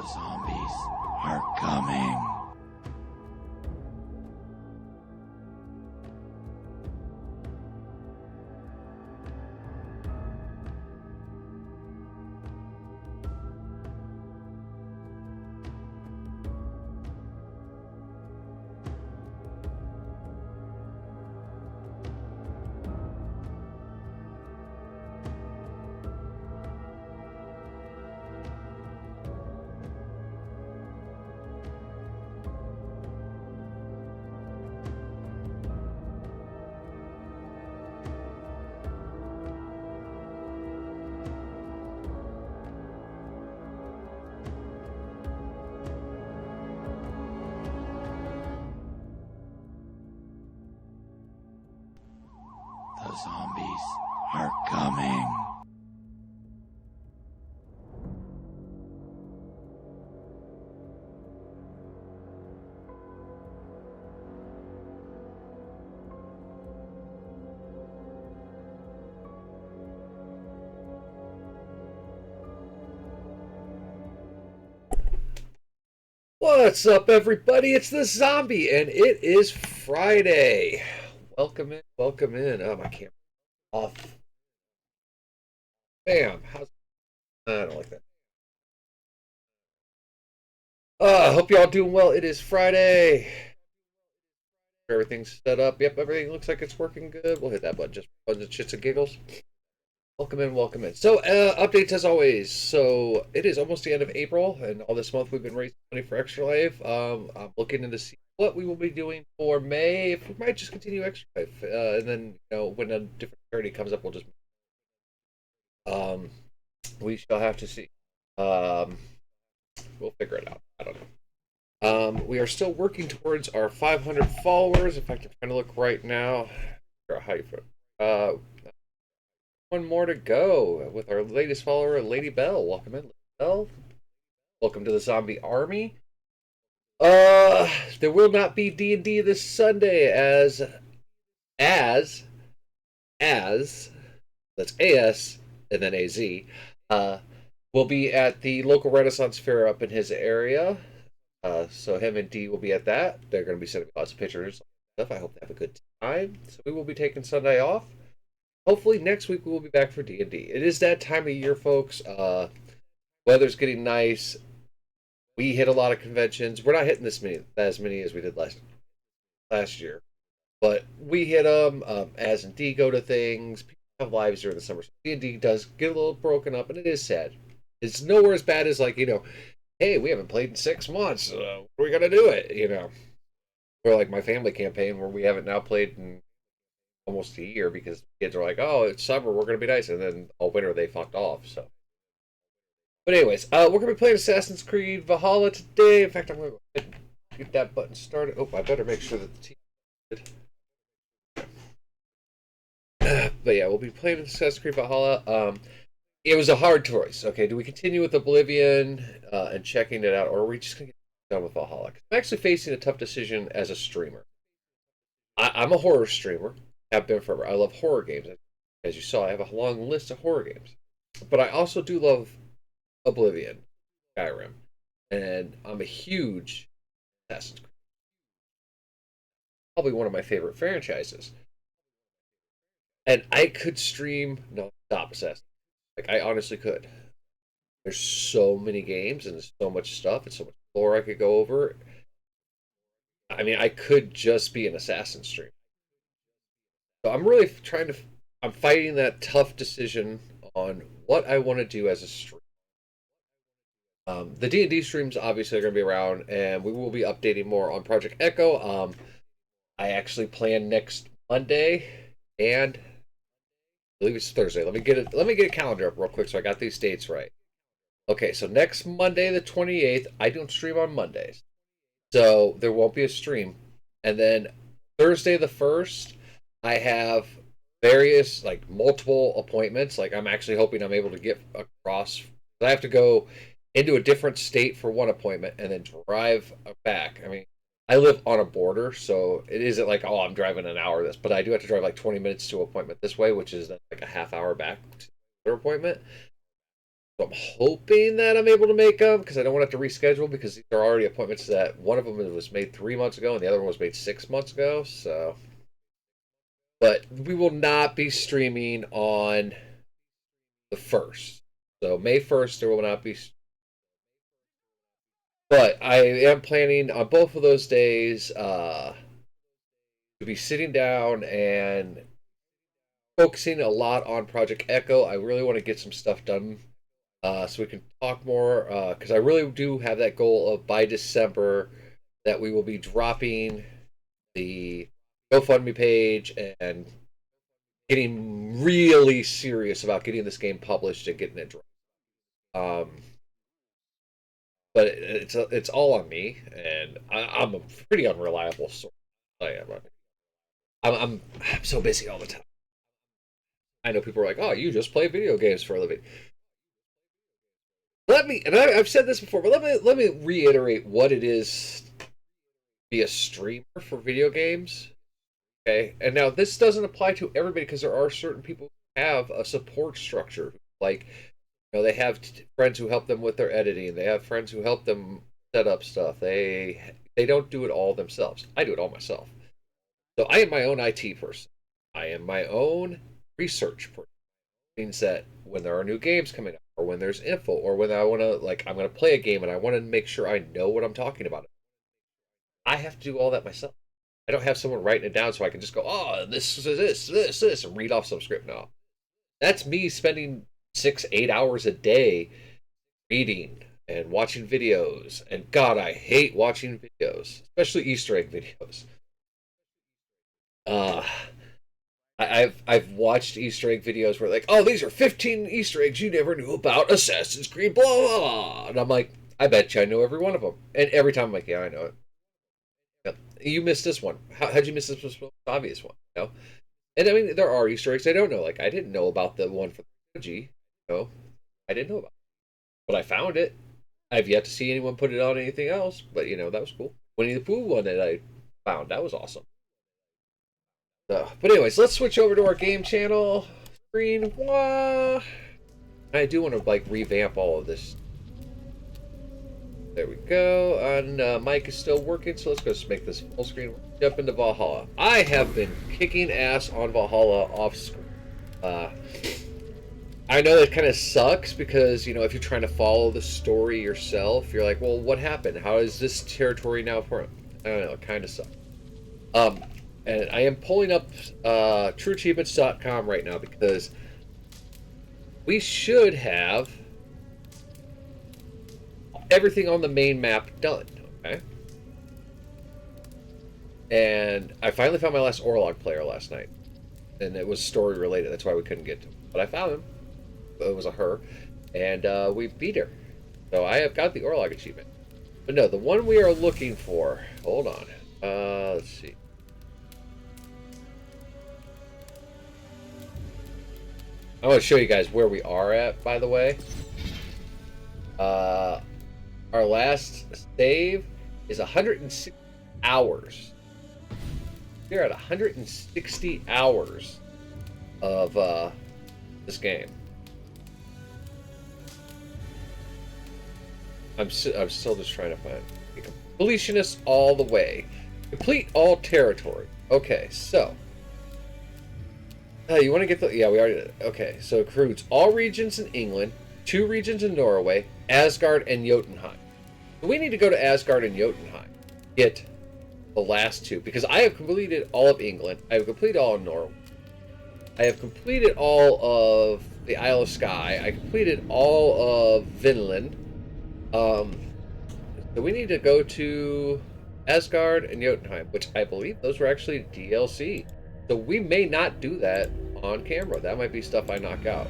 The zombies are coming. The zombies are coming. What's up, everybody? It's the zombie, and it is Friday. Welcome in, welcome in. Oh, my camera off. Bam. I don't like that. I hope y'all doing well. It is Friday. Everything's set up. Yep, everything looks like it's working good. We'll hit that button just for the shits and giggles. Welcome in, welcome in. So, updates as always. So, it is almost the end of April, and all this month we've been raising money for Extra Life. I'm looking to see what we will be doing for May. If we might just continue Extra Life, and then when a different charity comes up, we'll just we shall have to see. We'll figure it out. I don't know. We are still working towards our 500 followers. In fact, I'm trying to look right now. How you one more to go with our latest follower, Lady Bell. Welcome in, Lady Bell. Welcome to the Zombie Army. There will not be D&D this Sunday as that's AS and then AZ. We'll be at the local Renaissance Fair up in his area. So him and D will be at that. They're going to be sending me lots of pictures and stuff. I hope they have a good time. So we will be taking Sunday off. Hopefully next week we will be back for D&D. It is that time of year, folks. Weather's getting nice. We hit a lot of conventions. We're not hitting as many as we did last year, but we hit them. As and D go to things. People have lives during the summer. So D&D does get a little broken up, and it is sad. It's nowhere as bad as hey, we haven't played in 6 months. What are we gonna do it? Or like my family campaign where we haven't now played in almost a year because kids are like, oh, it's summer, we're gonna be nice, and then all winter they fucked off. So, but anyways, we're gonna be playing Assassin's Creed Valhalla today. In fact, I'm gonna get that button started. Oh, I better make sure that the team. But yeah, we'll be playing Assassin's Creed Valhalla. It was a hard choice. Okay, do we continue with Oblivion and checking it out, or are we just gonna get done with Valhalla? I'm actually facing a tough decision as a streamer. I'm a horror streamer. Have been forever. I love horror games. As you saw, I have a long list of horror games. But I also do love Oblivion, Skyrim, and I'm a huge Assassin's Creed. Probably one of my favorite franchises. And I could stream non-stop Assassin's Creed. I honestly could. There's so many games and there's so much stuff and so much lore I could go over. I mean, I could just be an Assassin stream. So I'm really I'm fighting that tough decision on what I want to do as a stream. The D&D streams obviously are going to be around, and we will be updating more on Project Echo. I actually plan next Monday, and I believe it's Thursday. Let me get a calendar up real quick so I got these dates right. Okay, so next Monday, the 28th, I don't stream on Mondays, so there won't be a stream. And then Thursday, the 1st, I have various multiple appointments. I'm actually hoping I'm able to get across. I have to go into a different state for one appointment and then drive back. I mean, I live on a border, so it isn't oh, I'm driving an hour this, but I do have to drive 20 minutes to an appointment this way, which is a half hour back to their appointment. So I'm hoping that I'm able to make them because I don't want to have to reschedule because these are already appointments that one of them was made 3 months ago and the other one was made 6 months ago. So, but we will not be streaming on the 1st. So May 1st there will not be. But I am planning on both of those days to be sitting down and focusing a lot on Project Echo. I really want to get some stuff done so we can talk more because I really do have that goal of by December that we will be dropping the GoFundMe page and getting really serious about getting this game published and getting it dropped. But it's all on me, and I'm a pretty unreliable source. I am. I'm so busy all the time. I know people are like, "Oh, you just play video games for a living." Let me, and I've said this before, but let me reiterate what it is to be a streamer for video games. Okay, and now this doesn't apply to everybody because there are certain people who have a support structure, like they have friends who help them with their editing. They have friends who help them set up stuff. They don't do it all themselves. I do it all myself. So I am my own IT person. I am my own research person. It means that when there are new games coming out, or when there's info, or when I want to I'm going to play a game and I want to make sure I know what I'm talking about, I have to do all that myself. I don't have someone writing it down so I can just go, oh, this is this, and read off some script. No, that's me spending 6-8 hours a day reading and watching videos. And God, I hate watching videos, especially Easter egg videos. Uh, I've watched Easter egg videos where like, oh, these are 15 Easter eggs you never knew about Assassin's Creed, blah blah blah, and I'm like, I bet you I know every one of them. And every time I'm like, yeah, I know it. Yep. You missed this one. How'd you miss this most obvious one? You know? And I mean, there are Easter eggs I don't know. Like, I didn't know about the one for the trilogy. I didn't know about it. But I found it. I've yet to see anyone put it on anything else, but that was cool. Winnie the Pooh one that I found, that was awesome. But anyways, let's switch over to our game channel screen. Wah! I do want to revamp all of this. There we go. And mic is still working, so let's go make this full screen. Jump into Valhalla. I have been kicking ass on Valhalla off screen. I know that kind of sucks because if you're trying to follow the story yourself, you're like, well, what happened? How is this territory now for? I don't know. It kind of sucks. And I am pulling up TrueAchievements.com right now because we should have everything on the main map done. Okay. And I finally found my last Orlog player last night, and it was story related. That's why we couldn't get to him. But I found him. It was a her, and we beat her. So I have got the Orlog achievement. But no, the one we are looking for. Hold on. Let's see. I want to show you guys where we are at, by the way. Our last save is 160 hours. We're at 160 hours of this game. I'm still just trying to find completionist all the way. Complete all territory. Okay, so you want to get the we already did. Okay, so it includes all regions in England, 2 regions in Norway, Asgard, and Jotunheim. So we need to go to Asgard and Jotunheim. Get the last 2 because I have completed all of England. I have completed all of Norway. I have completed all of the Isle of Skye. I completed all of Vinland. So we need to go to Asgard and Jotunheim, which I believe those were actually DLC. So we may not do that on camera. That might be stuff I knock out.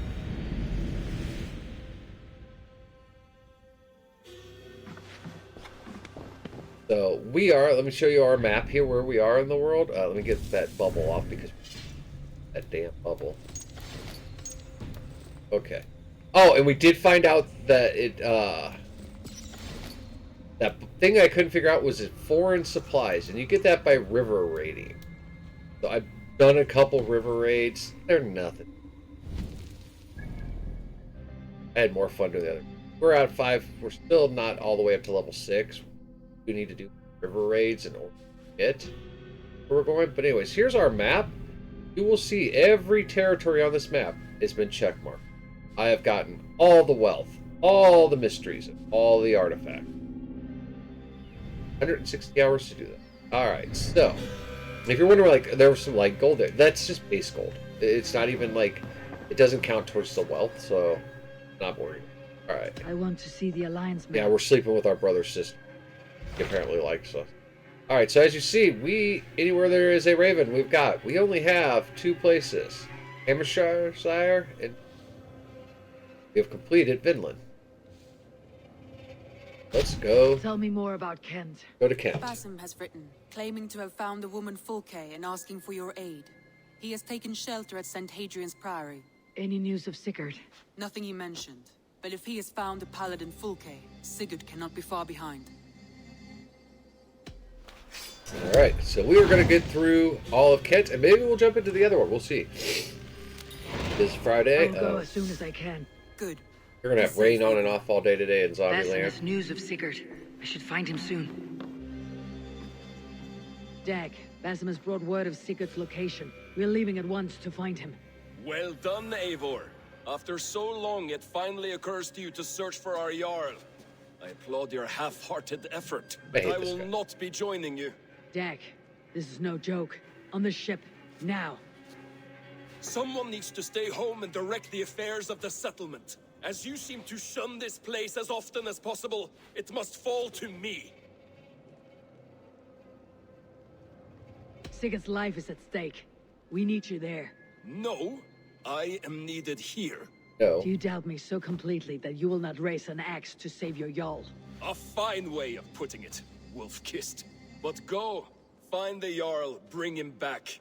So we are, let me show you our map here where we are in the world. Let me get that bubble off because that damn bubble. Okay. Oh, and we did find out that that thing I couldn't figure out was foreign supplies, and you get that by river raiding. So I've done a couple river raids. They're nothing. I had more fun doing the other. We're at 5. We're still not all the way up to level 6. We need to do river raids in order to get where we're going. But anyways, here's our map. You will see every territory on this map has been checkmarked. I have gotten all the wealth, all the mysteries, and all the artifacts. 160 hours to do that. Alright, so if you're wondering, like, there was some like gold there, that's just base gold. It's not even like, it doesn't count towards the wealth, so not worried. Alright. I want to see the Alliance map. Yeah, we're sleeping with our brother's sister. He apparently likes us. Alright, so as you see, anywhere there is a raven, we only have 2 places. Hammershire, and we have completed Vinland. Let's go. Tell me more about Kent. Go to Kent. Basim has written, claiming to have found the woman Fulke and asking for your aid. He has taken shelter at St. Hadrian's Priory. Any news of Sigurd? Nothing he mentioned. But if he has found the paladin Fulke, Sigurd cannot be far behind. Alright, so we are going to get through all of Kent, and maybe we'll jump into the other one. We'll see. This Friday. I'll go as soon as I can. Good. We're going to have rain on and off all day today in Basim Zombieland. has news of Sigurd. I should find him soon. Dag, Basim has brought word of Sigurd's location. We're leaving at once to find him. Well done, Eivor. After so long, it finally occurs to you to search for our Jarl. I applaud your half-hearted effort, but I will not be joining you. Dag, this is no joke. On the ship, now. Someone needs to stay home and direct the affairs of the settlement. As you seem to shun this place as often as possible, it must fall to me. Sigurd's life is at stake. We need you there. No, I am needed here. No. Do you doubt me so completely that you will not raise an axe to save your Jarl? A fine way of putting it, wolf-kissed. But go, find the Jarl, bring him back.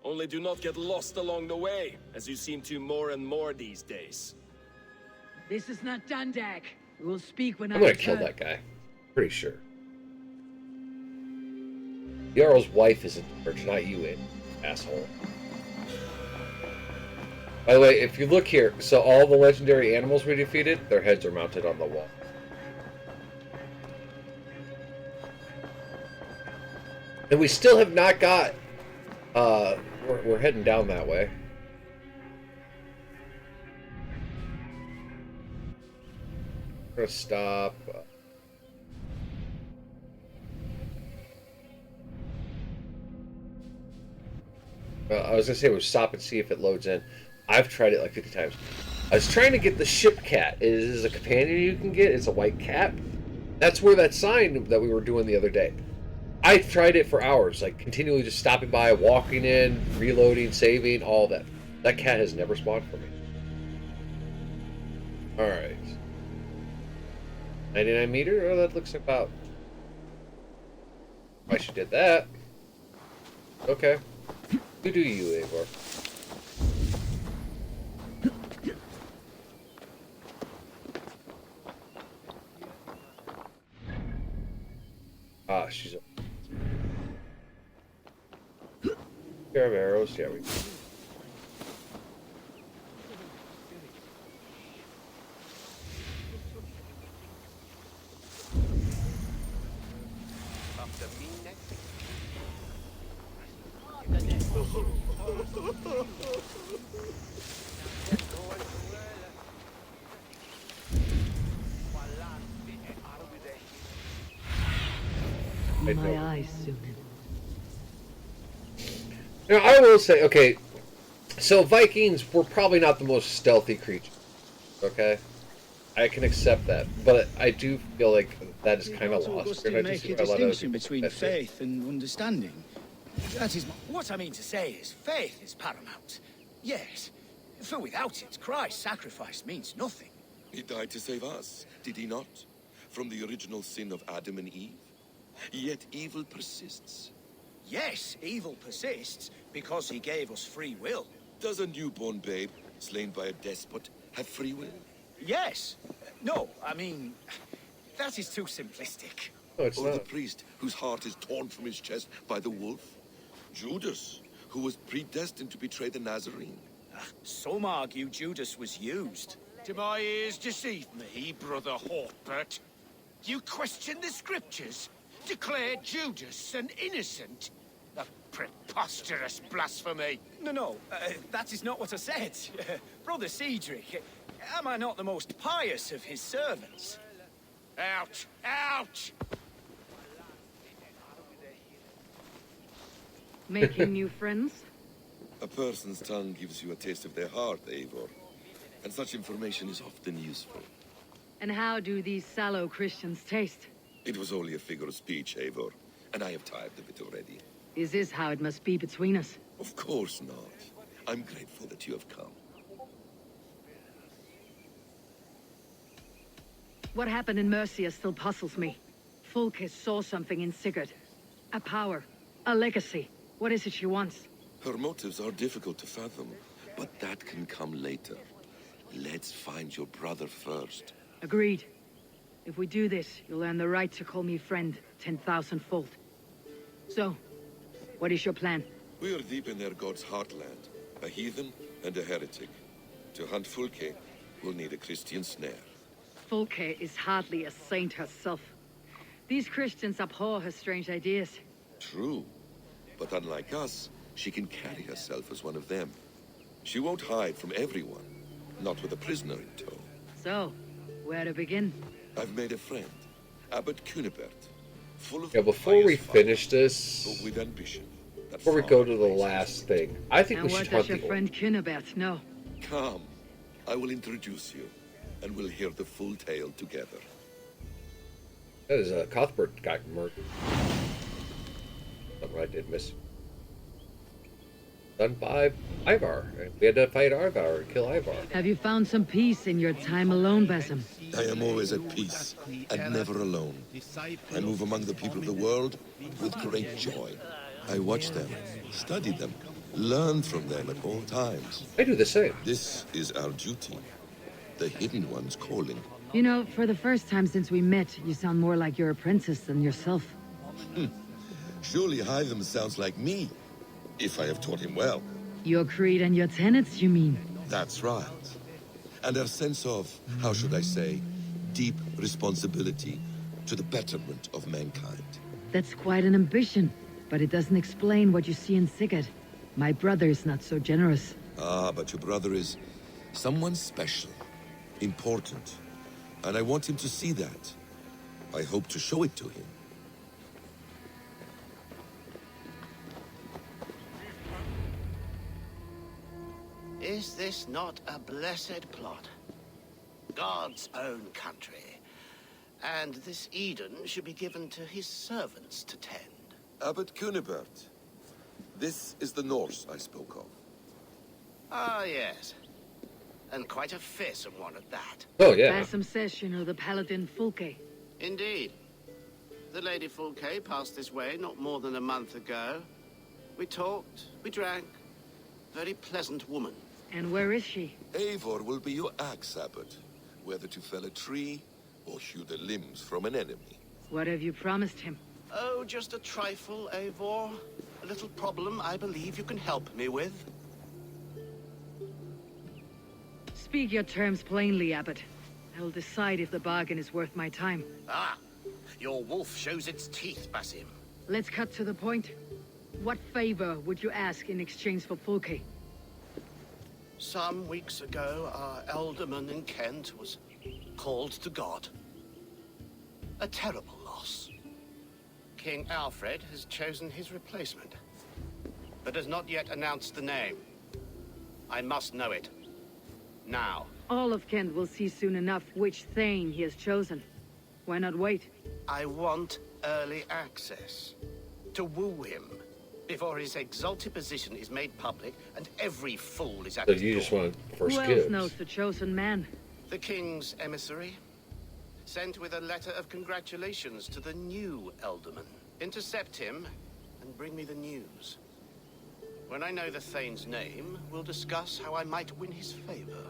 Only do not get lost along the way, as you seem to more and more these days. This is not done, Dag. We will speak when I'm going to return. kill that guy. Pretty sure. Jarl's wife is in charge, not you, asshole. By the way, if you look here, so all the legendary animals we defeated, their heads are mounted on the wall. And we still have not got, we're heading down that way. We're gonna stop. I was gonna say we'll stop and see if it loads in. I've tried it like 50 times. I was trying to get the ship cat. It is a companion you can get. It's a white cat. That's where that sign that we were doing the other day. I tried it for hours, like continually just stopping by, walking in, reloading, saving, all that. That cat has never spawned for me. Alright. 99 meter? Oh, that looks about... I should did that. Okay. You do you, Eivor. Ah, she's a pair of arrows. Yeah, we. My eyes soon. Now, I will say, okay, so Vikings were probably not the most stealthy creatures, okay? I can accept that, but I do feel like that is kind of lost. To make a distinction between faith and understanding. That is what I mean to say is faith is paramount. Yes, for without it, Christ's sacrifice means nothing. He died to save us, did he not? From the original sin of Adam and Eve? Yet evil persists. Yes, evil persists because he gave us free will. Does a newborn babe, slain by a despot, have free will? Yes. No, I mean, that is too simplistic. No, it's Or the not. priest whose heart is torn from his chest by the wolf? Judas, who was predestined to betray the Nazarene? Some argue Judas was used. Do my ears deceive me, Brother Hawkbert? You question the scriptures? Declare Judas an innocent? A preposterous blasphemy! No, that is not what I said. Brother Cedric, am I not the most pious of his servants? Out! Out! Making new friends? A person's tongue gives you a taste of their heart, Eivor. And such information is often useful. And how do these sallow Christians taste? It was only a figure of speech, Eivor. And I have tired of it already. Is this how it must be between us? Of course not. I'm grateful that you have come. What happened in Mercia still puzzles me. Fulke saw something in Sigurd. A power. A legacy. What is it she wants? Her motives are difficult to fathom, but that can come later. Let's find your brother first. Agreed. If we do this, you'll earn the right to call me friend 10,000-fold. So, what is your plan? We are deep in their god's heartland. A heathen and a heretic. To hunt Fulke, we'll need a Christian snare. Fulke is hardly a saint herself. These Christians abhor her strange ideas. True. But unlike us, she can carry herself as one of them. She won't hide from everyone. Not with a prisoner in tow. So, where to begin? I've made a friend. Abbot Cunibert. Full of Before we pious finish faith, this, but with ambition. That before we far go to the outweighs last thing, I think And we what should does hunt your the friend Cunibert know? Come. I will introduce you, and we'll hear the full tale together. That is Cuthbert got murdered. Something I did miss. Done by Ivar. We had to fight Ivar and kill Ivar. Have you found some peace in your time alone, Basim? I am always at peace, and never alone. I move among the people of the world with great joy. I watch them, study them, learn from them at all times. I do the same. This is our duty. The Hidden One's calling. You know, for the first time since we met, you sound more like your apprentice than yourself. Surely Hytham sounds like me, if I have taught him well. Your creed and your tenets, you mean? That's right. And a sense of, how should I say, deep responsibility to the betterment of mankind. That's quite an ambition, but it doesn't explain what you see in Sigurd. My brother is not so generous. Ah, but your brother is someone special, important, and I want him to see that. I hope to show it to him. Is this not a blessed plot? God's own country. And this Eden should be given to his servants to tend. Abbot Cunibert. This is the Norse I spoke of. Ah, yes. And quite a fearsome one at that. Oh, yeah. Basim says you know the paladin Fulke. Indeed. The Lady Fulke passed this way not more than a month ago. We talked, we drank. Very pleasant woman. And where is she? Eivor will be your axe, Abbot. Whether to fell a tree or hew the limbs from an enemy. What have you promised him? Oh, just a trifle, Eivor. A little problem I believe you can help me with. Speak your terms plainly, Abbot. I will decide if the bargain is worth my time. Ah, your wolf shows its teeth, Basim. Let's cut to the point. What favor would you ask in exchange for Fulke? Some weeks ago, our alderman in Kent was called to God. A terrible loss. King Alfred has chosen his replacement, but has not yet announced the name. I must know it. Now. All of Kent will see soon enough which Thane he has chosen. Why not wait? I want early access. To woo him. Before his exalted position is made public, and every fool is at So his you door. just want first Who else gives. knows the chosen man? The king's emissary, sent with a letter of congratulations to the new alderman. Intercept him, and bring me the news. When I know the Thane's name, we'll discuss how I might win his favor.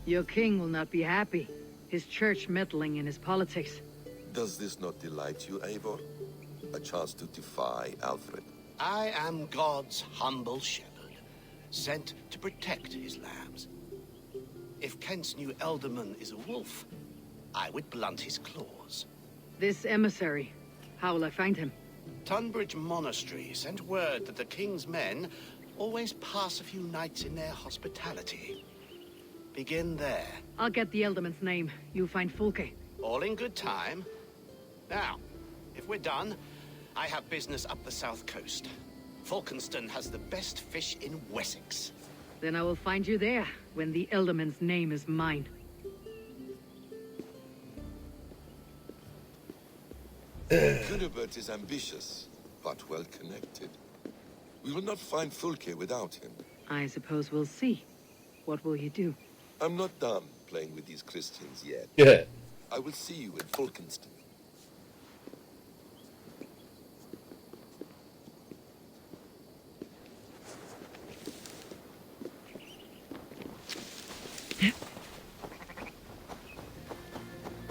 Your king will not be happy. His church meddling in his politics. Does this not delight you, Eivor? A chance to defy Alfred. I am God's humble shepherd, sent to protect his lambs. If Kent's new Elderman is a wolf, I would blunt his claws. This emissary, how will I find him? Tunbridge Monastery sent word that the king's men always pass a few nights in their hospitality. Begin there. I'll get the Elderman's name. You find Fulke. All in good time. Now, if we're done, I have business up the south coast. Falkenston has the best fish in Wessex. Then I will find you there, when the Elderman's name is mine. Cunibert is ambitious, but well connected. We will not find Fulke without him. I suppose we'll see. What will you do? I'm not done playing with these Christians yet. Yeah. I will see you in Falkenston.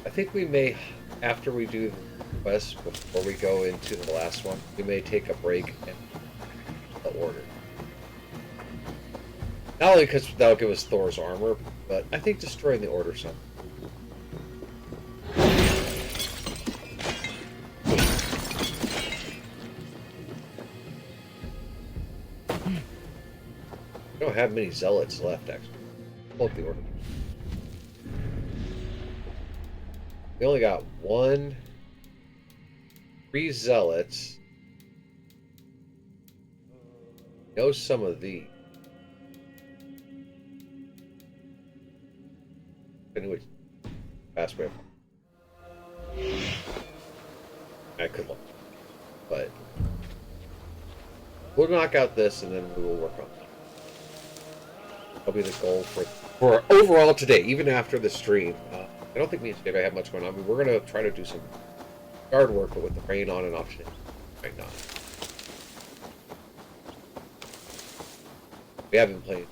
I think we may, after we do the quest, before we go into the last one, we may take a break and the order. Not only because that'll give us Thor's armor, but I think destroying the order some. We don't have many zealots left, actually. Pull up the order. We only got 3 zealots. Know some of these. Anyway, fast way. I could look, but we'll knock out this and then we will work on that. That'll be the goal for overall today, even after the stream. I don't think me and Dave have much going on. We're gonna try to do some guard work, but with the rain on and off today, right now. We haven't played,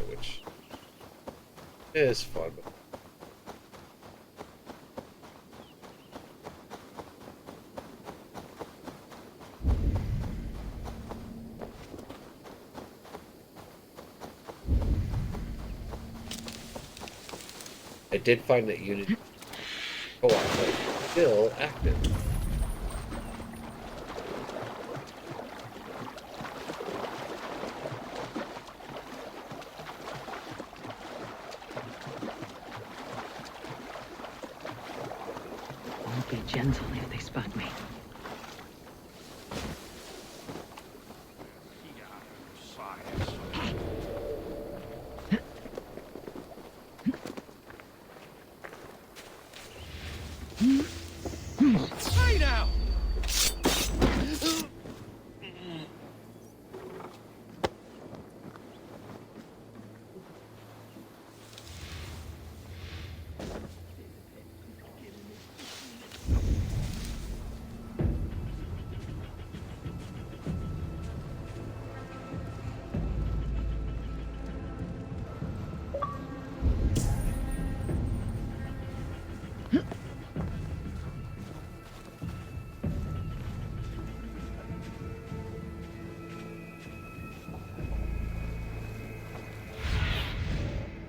which is fun. But I did find that Unity co-op is still active. I'll be gentle if they spot me. Hey now!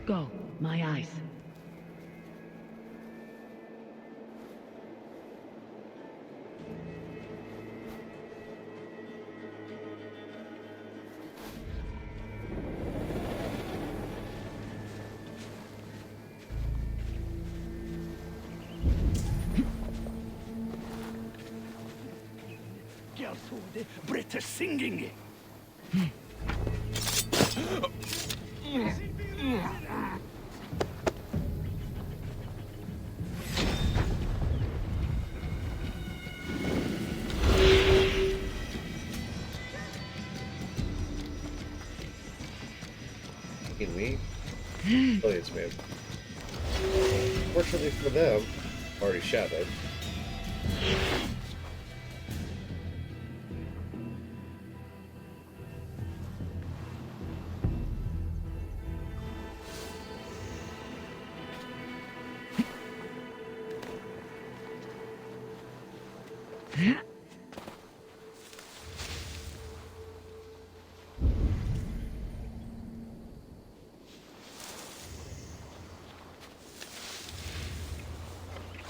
Go, my eyes. Gertrude, Britta singing. Fucking me? Brilliant, man. Fortunately for them, already shadowed.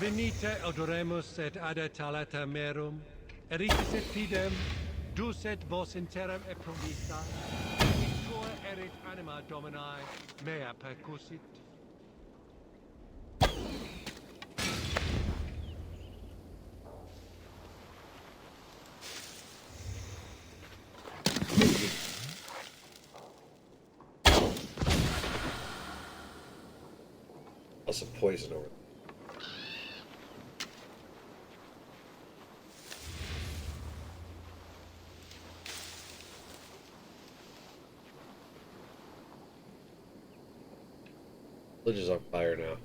Venite odoremus et ada talata merum, eritis et pidem, dus et vos interim e promissa, tua erit anima domini, mea percussit. Some poison over. Village is on fire now.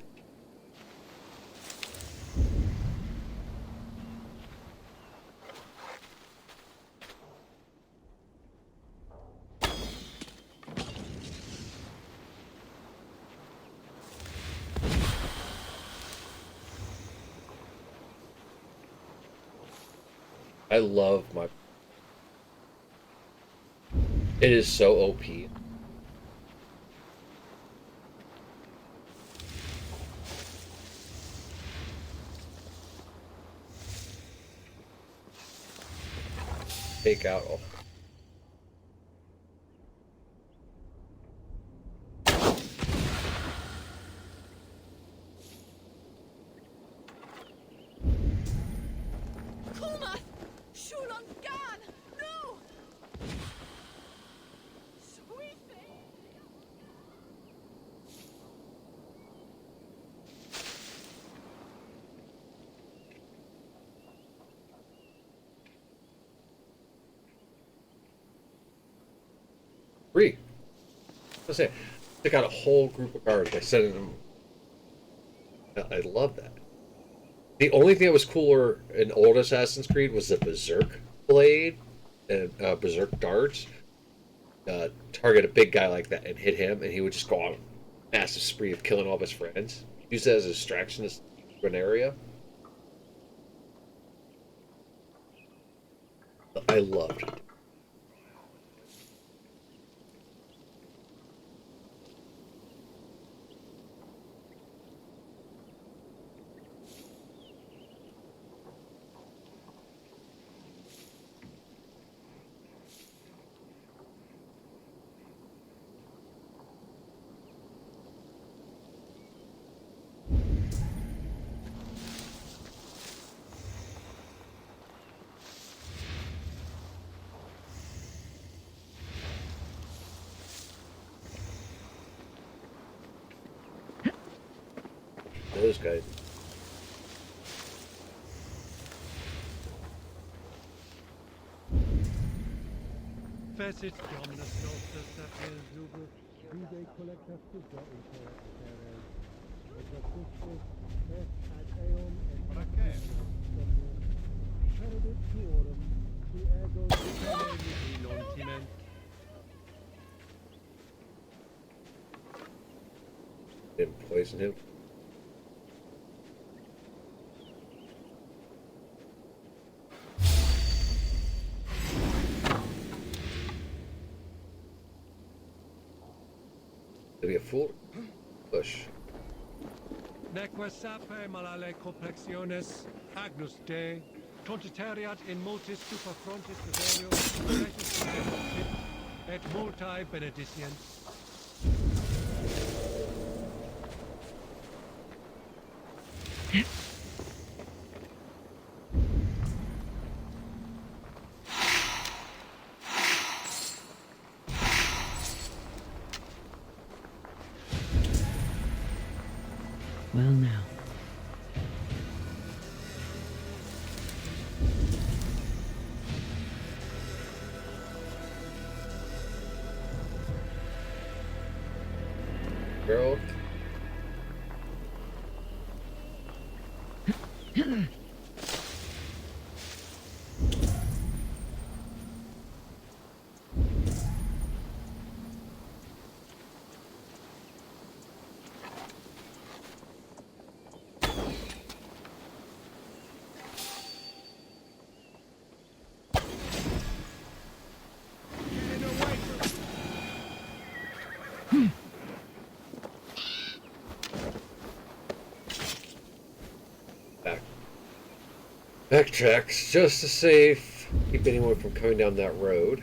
I love my... It is so OP. Take out all... Free. I say, they got a whole group of guards by sending them. I love that. The only thing that was cooler in old Assassin's Creed was the Berserk blade and Berserk darts. Target a big guy like that and hit him, and he would just go on a massive spree of killing all of his friends. Use that as a distraction to an area. I loved it. Those guys. Facit dominus nostus sapiens uber, vide collectas tuta inter teres, et vastustus est ad eum et actus somnium, peredit tuorum, qui ego dicere non timent. Didn't poison him. To be a fool. Push. Neque sape malale complexiones, agnus Dei, tontitariat in multis super frontis revelio, et multae benediciens. Well now. Girl. Backtracks just to safe. Keep anyone from coming down that road.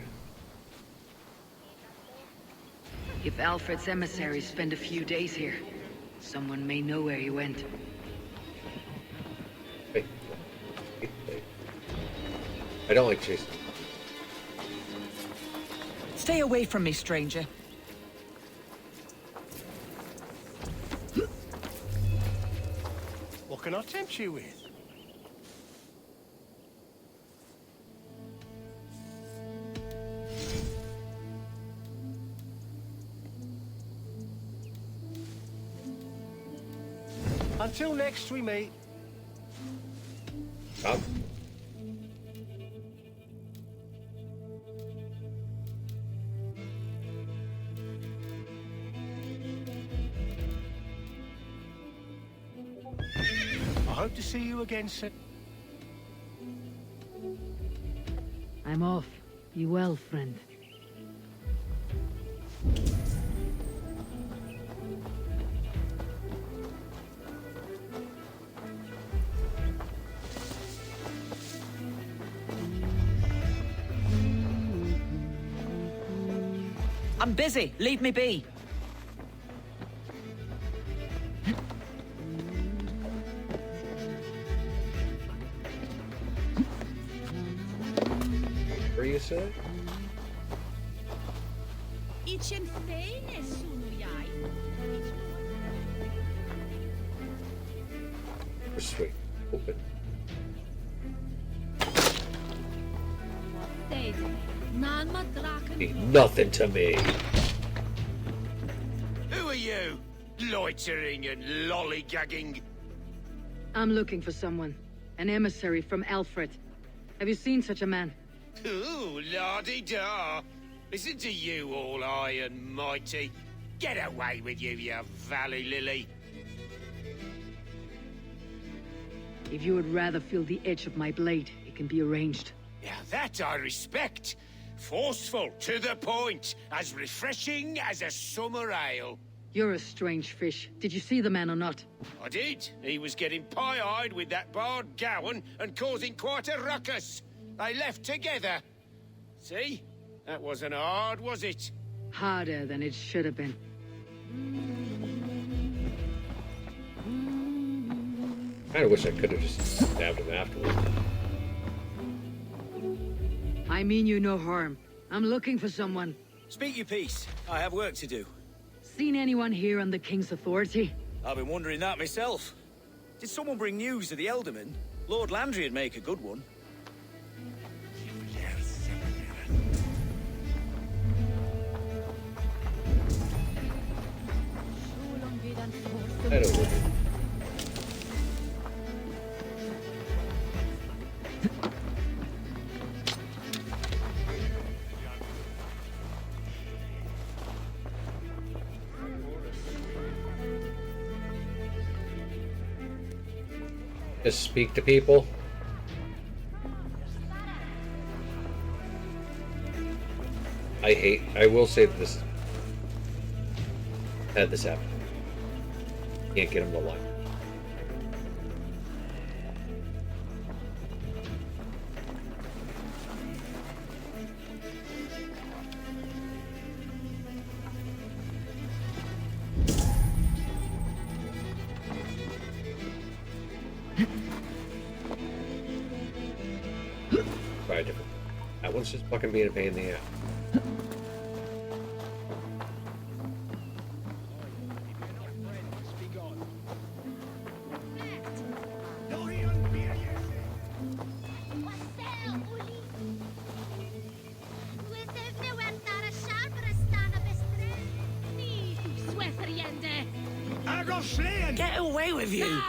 If Alfred's emissaries spend a few days here, someone may know where he went. Wait. I don't like chasing. Stay away from me, stranger. What can I tempt you with? Until next we meet. Come. I hope to see you again soon. I'm off. Be well, friend. I'm busy. Leave me be. Where you say? Sweet. Open. Mean nothing to me. Who are you? Loitering and lollygagging. I'm looking for someone. An emissary from Alfred. Have you seen such a man? Ooh, la-di-da. Listen to you, all high and mighty. Get away with you, you valley lily. If you would rather feel the edge of my blade, it can be arranged. Yeah, that I respect. Forceful, to the point, as refreshing as a summer ale. You're a strange fish. Did you see the man or not? I did. He was getting pie-eyed with that bard Gowan and causing quite a ruckus. They left together. See? That wasn't hard, was it? Harder than it should have been. I wish I could have just stabbed him afterwards. I mean you no harm. I'm looking for someone. Speak your piece. I have work to do. Seen anyone here on the King's authority? I've been wondering that myself. Did someone bring news of the Elderman? Lord Landry'd make a good one. I don't know. Just speak to people. I will say that this had this happen. Can't get him to lie. Try a different. That one's just fucking being a pain in the ass. Get away with you!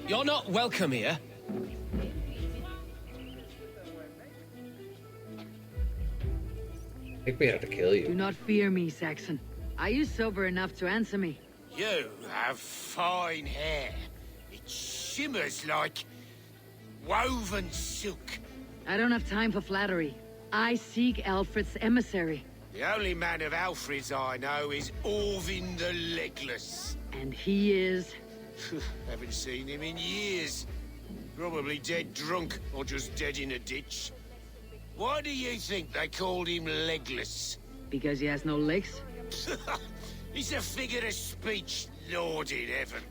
You're not welcome here. I think we have to kill you. Do not fear me, Saxon. Are you sober enough to answer me? You have fine hair. It shimmers like woven silk. I don't have time for flattery. I seek Alfred's emissary. The only man of Alfred's I know is Orvin the Legless. And he is... Haven't seen him in years. Probably dead drunk, or just dead in a ditch. Why do you think they called him Legless? Because he has no legs? He's a figure of speech, Lord in heaven.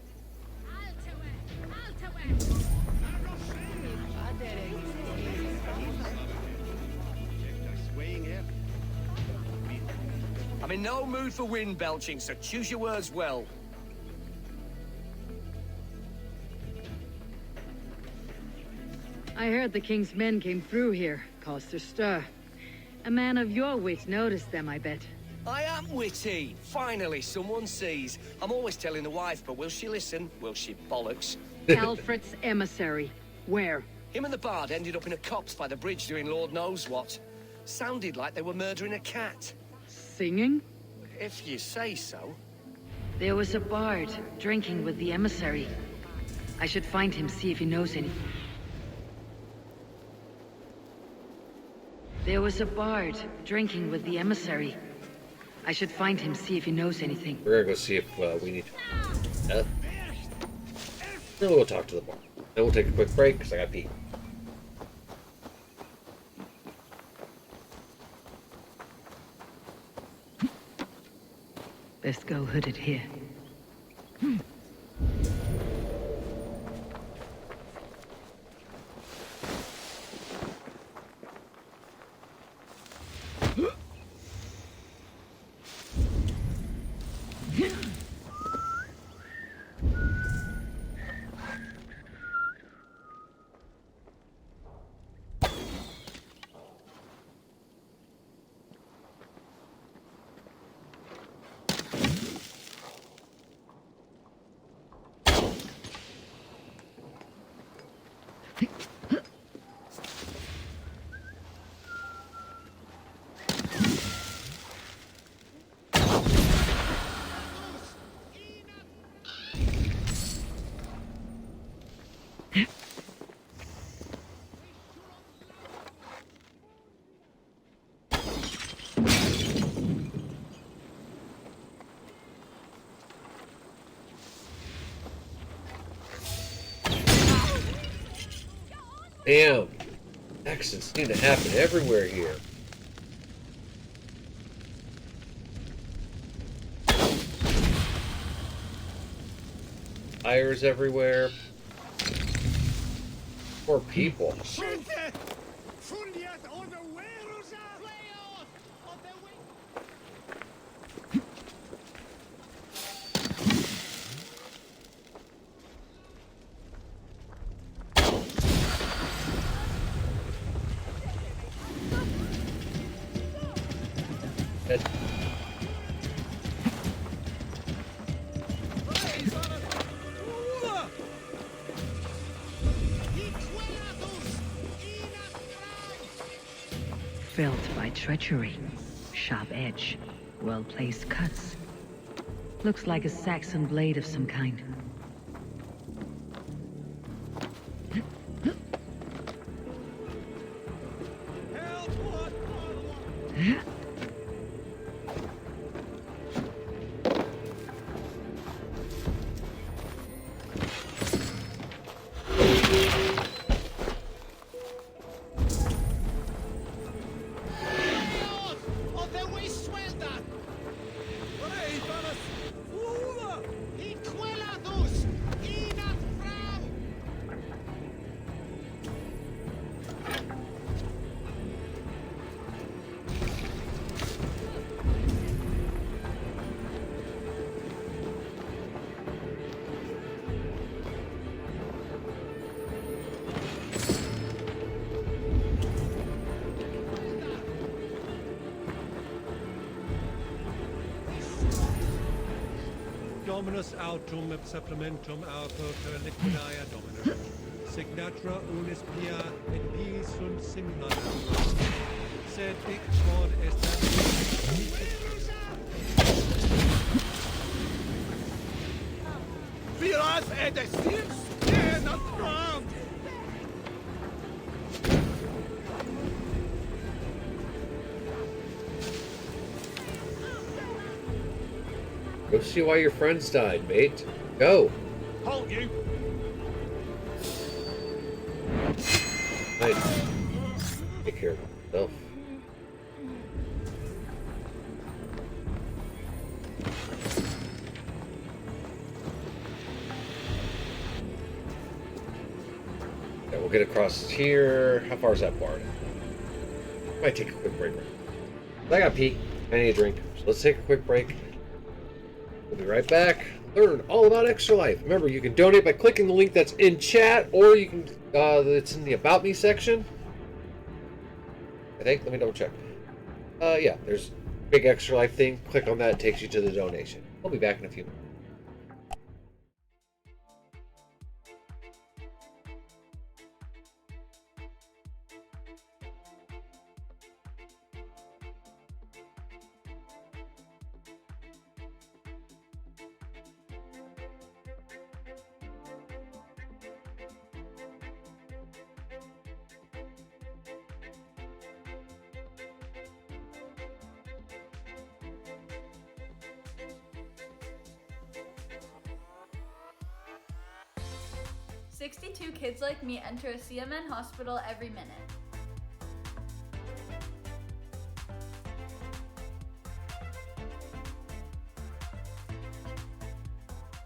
I'm in no mood for wind belching, so choose your words well. I heard the king's men came through here, caused a stir. A man of your wit noticed them, I bet. I am witty. Finally, someone sees. I'm always telling the wife, but will she listen? Will she bollocks? Alfred's emissary. Where? Him and the bard ended up in a copse by the bridge doing Lord knows what. Sounded like they were murdering a cat. Singing? If you say so. There was a bard drinking with the emissary. I should find him, see if he knows anything. There was a bard drinking with the emissary. I should find him, see if he knows anything. We're gonna go see if we need. Then we'll talk to the bar. Then we'll take a quick break because I got pee. Best go hooded here. Damn. Accidents seem to happen everywhere here. Fires everywhere. Poor people. Felled by treachery. Sharp edge. Well-placed cuts. Looks like a Saxon blade of some kind. Dominus autum supplementum alco per liquidaia dominus. Signatra unis pia et vis sunt simulata. Sed hic quod est Viras et estims stand on ground. Go see why your friends died, mate. Go. Halt you! Nice. Take care of yourself. Yeah, we'll get across here. How far is that bar? Might take a quick break. I got pee. I need a drink. So let's take a quick break. We'll be right back. Learn all about Extra Life. Remember, you can donate by clicking the link that's in chat, or you can. It's in the About Me section. I think. Let me double check. Yeah, there's a big Extra Life thing. Click on that. It takes you to the donation. We'll be back in a few minutes. 62 kids like me enter a CMN hospital every minute.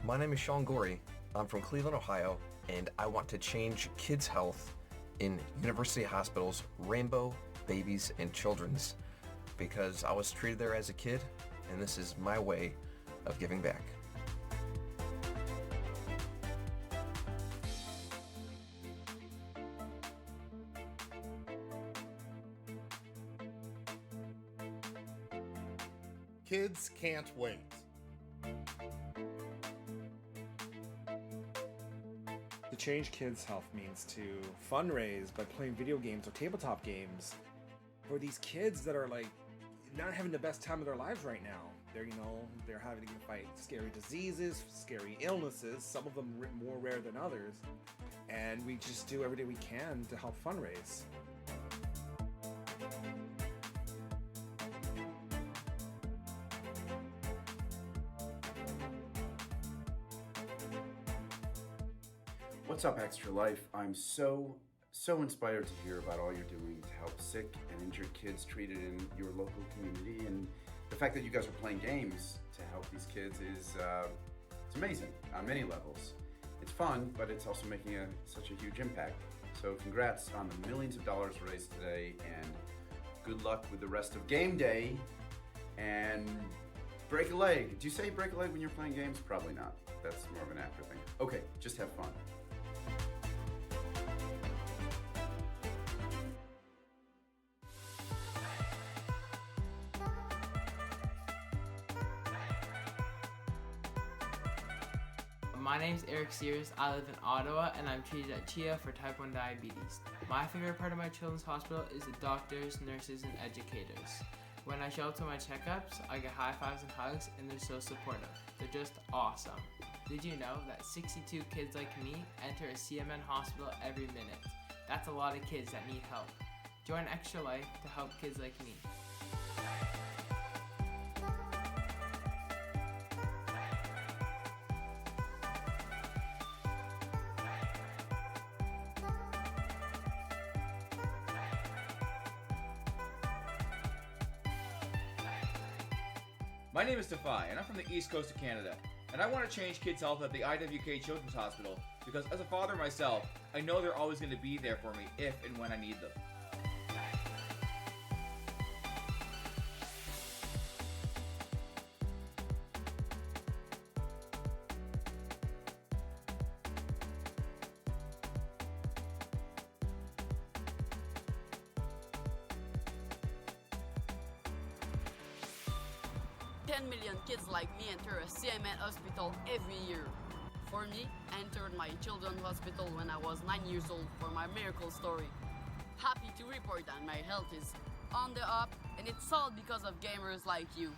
My name is Sean Gorey. I'm from Cleveland, Ohio, and I want to change kids' health in University Hospitals, Rainbow, Babies, and Children's, because I was treated there as a kid, and this is my way of giving back. Kids can't wait. To change kids' health means to fundraise by playing video games or tabletop games for these kids that are like not having the best time of their lives right now. They're having to fight scary diseases, scary illnesses, some of them more rare than others, and we just do everything we can to help fundraise. What's up, Extra Life? I'm so inspired to hear about all you're doing to help sick and injured kids treated in your local community, and the fact that you guys are playing games to help these kids is it's amazing on many levels. It's fun, but it's also making such a huge impact. So congrats on the millions of dollars raised today, and good luck with the rest of game day. And break a leg. Do you say break a leg when you're playing games? Probably not. That's more of an after thing. Okay, just have fun. My name's Eric Sears. I live in Ottawa and I'm treated at CHIA for type 1 diabetes. My favorite part of my children's hospital is the doctors, nurses, and educators. When I show up to my checkups, I get high fives and hugs, and they're so supportive. They're just awesome. Did you know that 62 kids like me enter a CMN hospital every minute? That's a lot of kids that need help. Join Extra Life to help kids like me. My name is Defy, and I'm from the East Coast of Canada, and I want to change kids' health at the IWK Children's Hospital because as a father myself, I know they're always going to be there for me if and when I need them. Million kids like me enter a CMN hospital every year. For me, I entered my children's hospital when I was 9 years old for my miracle story. Happy to report that my health is on the up, and it's all because of gamers like you.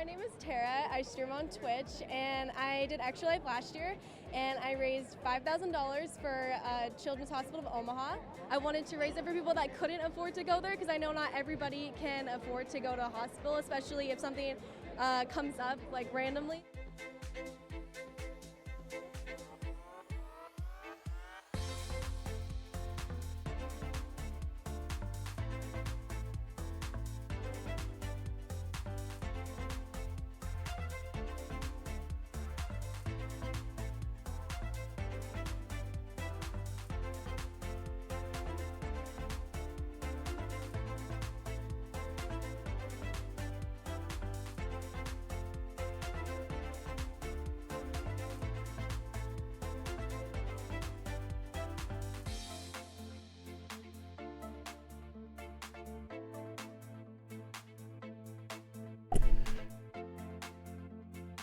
my name is Tara. I stream on Twitch, and I did Extra Life last year, and I raised $5,000 for Children's Hospital of Omaha. I wanted to raise it for people that couldn't afford to go there, because I know not everybody can afford to go to a hospital, especially if something comes up like randomly.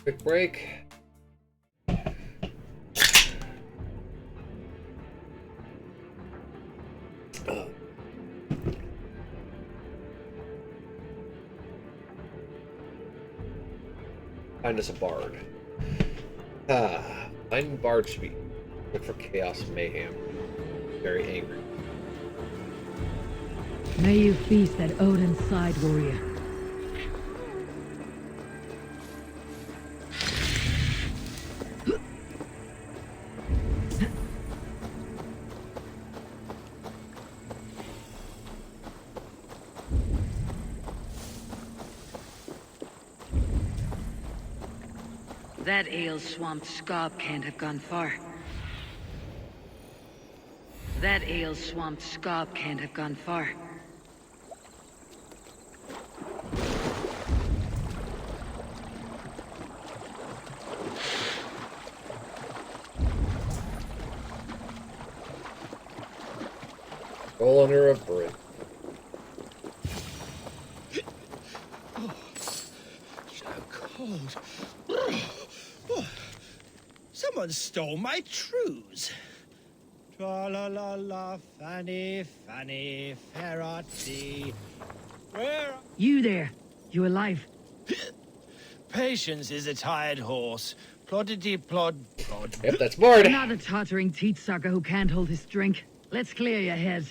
Quick break. Find us a bard. Finding bard should be look for chaos and mayhem. Very angry. May you feast at Odin's side, warrior. That ale-swamped scab can't have gone far. That ale-swamped scab can't have gone far. Roll under a bridge. Oh, so cold. Someone stole my trews. Tra-la-la-la, Fanny, Fanny, Ferrati. Where? You there. You alive? Patience is a tired horse. Ploddity plod plod. Yep, that's bored. Another tottering teat sucker who can't hold his drink. Let's clear your head.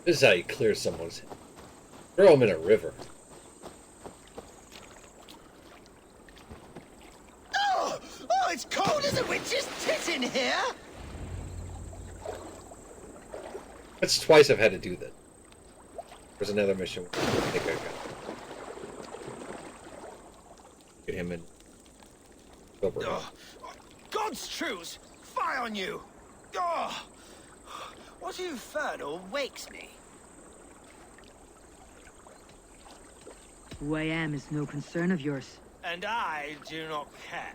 This is how you clear someone's head. Throw them in a river. Oh, it's cold as a witch's tit in here. That's twice I've had to do that. There's another mission. I think I got. Get him in. God's truth! Fie on you! Oh, what infernal wakes me? Who I am is no concern of yours. And I do not care.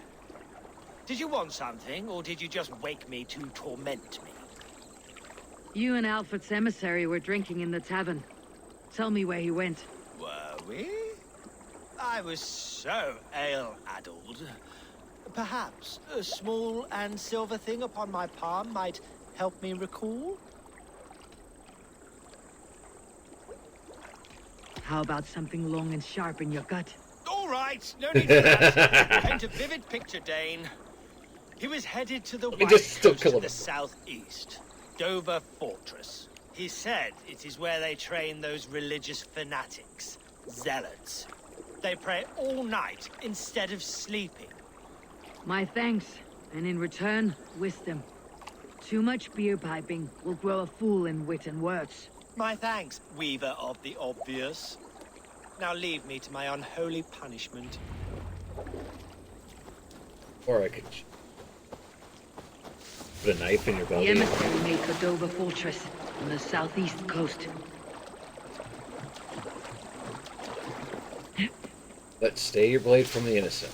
Did you want something, or did you just wake me to torment me? You and Alfred's emissary were drinking in the tavern. Tell me where he went. Were we? I was so ale-addled. Perhaps a small and silver thing upon my palm might help me recall? How about something long and sharp in your gut? All right, no need for that. Paint a vivid picture, Dane. He was headed to the west coast of the southeast, Dover Fortress. He said it is where they train those religious fanatics, zealots. They pray all night instead of sleeping. My thanks, and in return, wisdom. Too much beer piping will grow a fool in wit and words. My thanks, weaver of the obvious. Now leave me to my unholy punishment. Or I could put a knife in your belly. The emissary made for Dover Fortress on the southeast coast. Let's stay your blade from the innocent.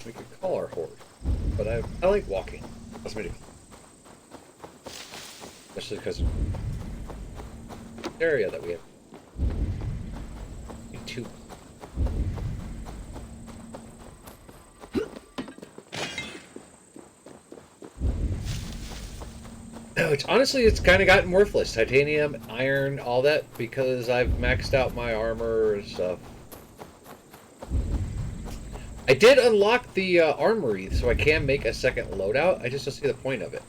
We could call our horde. but I like walking. That's me, especially because of the area that we have. Two. No, it's kind of gotten worthless. Titanium, iron, all that, because I've maxed out my armor and stuff. I did unlock the armory, so I can make a second loadout. I just don't see the point of it.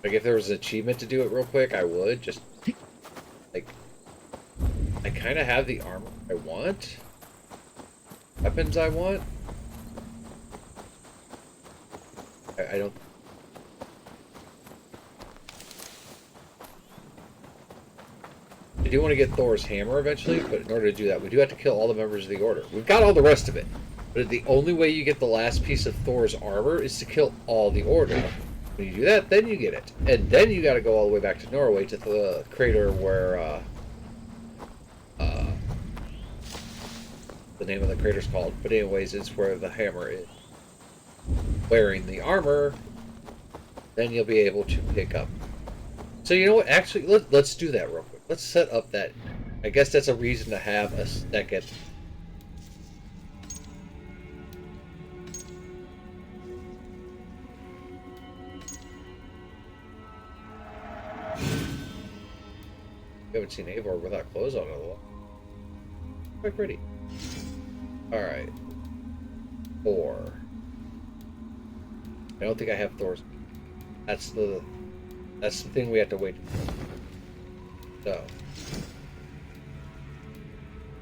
Like, if there was an achievement to do it real quick, I would. Just, like, I kind of have the armor I want. Weapons I want. I don't... I do want to get Thor's hammer eventually, but in order to do that, we do have to kill all the members of the Order. We've got all the rest of it, but the only way you get the last piece of Thor's armor is to kill all the Order. When you do that, then you get it. And then you gotta go all the way back to Norway to the crater where, the name of the crater's called. But anyways, it's where the hammer is. Wearing the armor, then you'll be able to pick up. So you know what, actually, let's do that real quick. Let's set up that. I guess that's a reason to have a second. I haven't seen Eivor without clothes on in a while. Quite pretty. Alright. 4. I don't think I have Thor's. That's the thing we have to wait. So.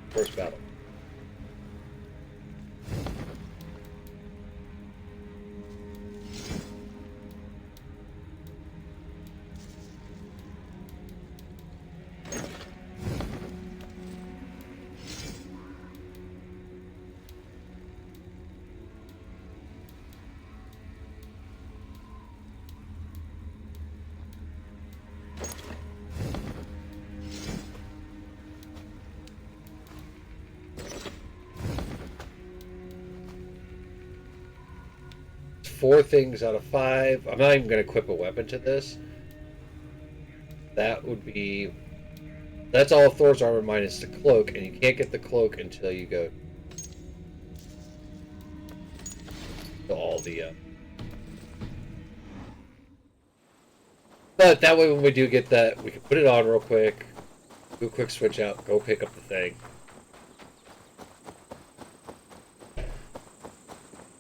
First battle. Four things out of 5. I'm not even going to equip a weapon to this. That would be... That's all of Thor's armor minus the cloak, and you can't get the cloak until you go to all the... But that way when we do get that, we can put it on real quick, do a quick switch out, go pick up the thing.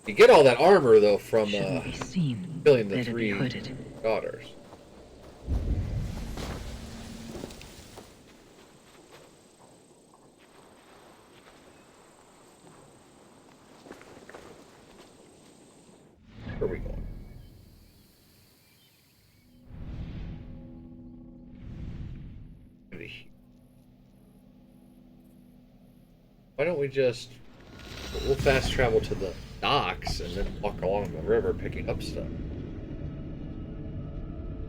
You get all that armor, though, from killing the 3 daughters. Where are we going? Why don't we just... We'll fast travel to the docks and then walk along the river picking up stuff.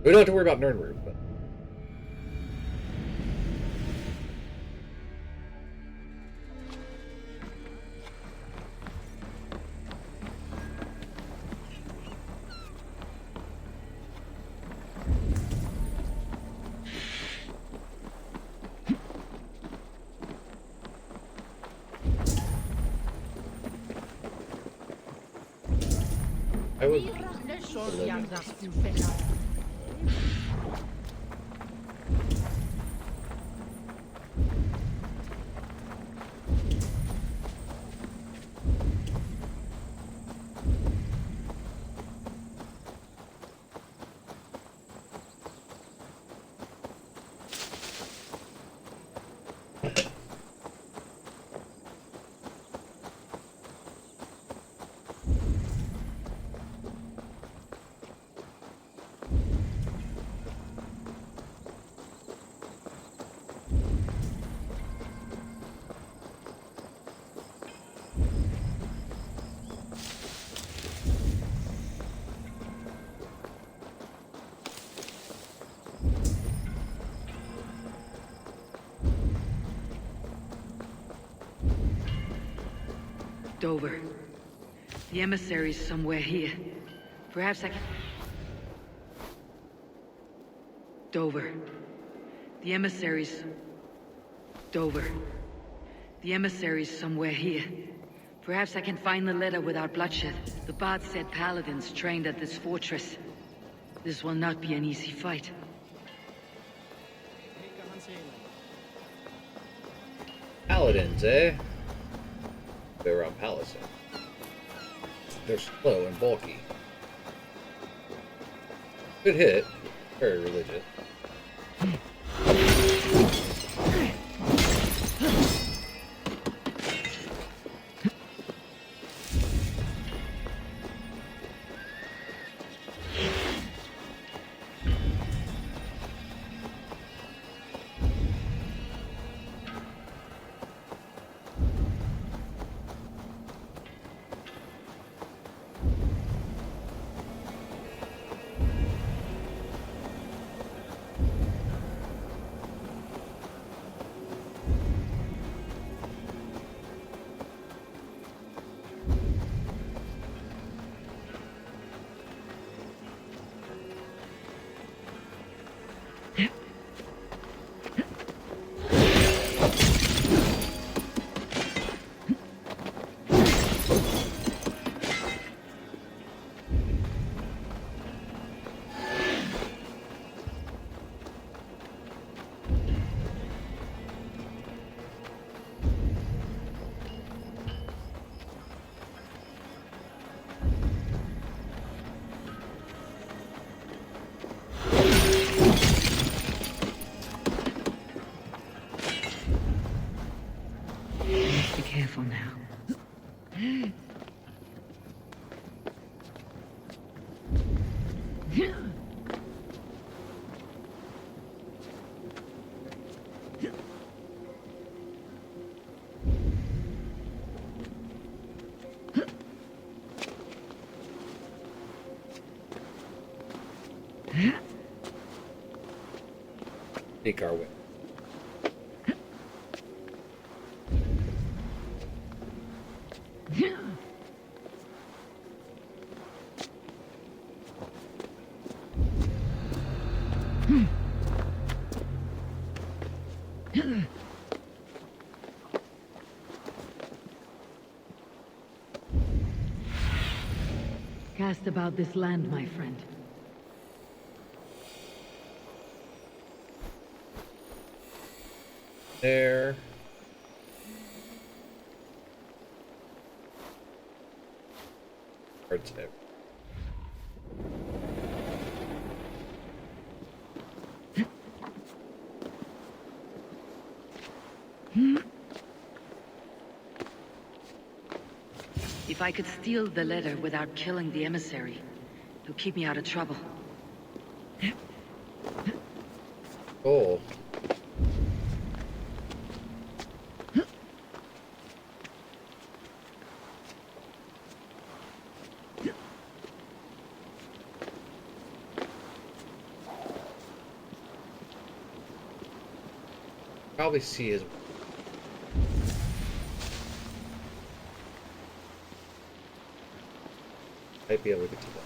We don't have to worry about Nirnroot, but... I would... Dover. The emissary's somewhere here. Perhaps I can... Dover. The emissary's... Dover. The emissary's somewhere here. Perhaps I can find the letter without bloodshed. The bard said paladins trained at this fortress. This will not be an easy fight. Paladins, eh? They're around Palisade. They're slow and bulky. Good hit. Very religious. Be careful now. Take our way. Cast about this land, my friend. There. Hard tip. If I could steal the letter without killing the emissary, it'll keep me out of trouble. Oh. Probably see his. Might be able to get to that.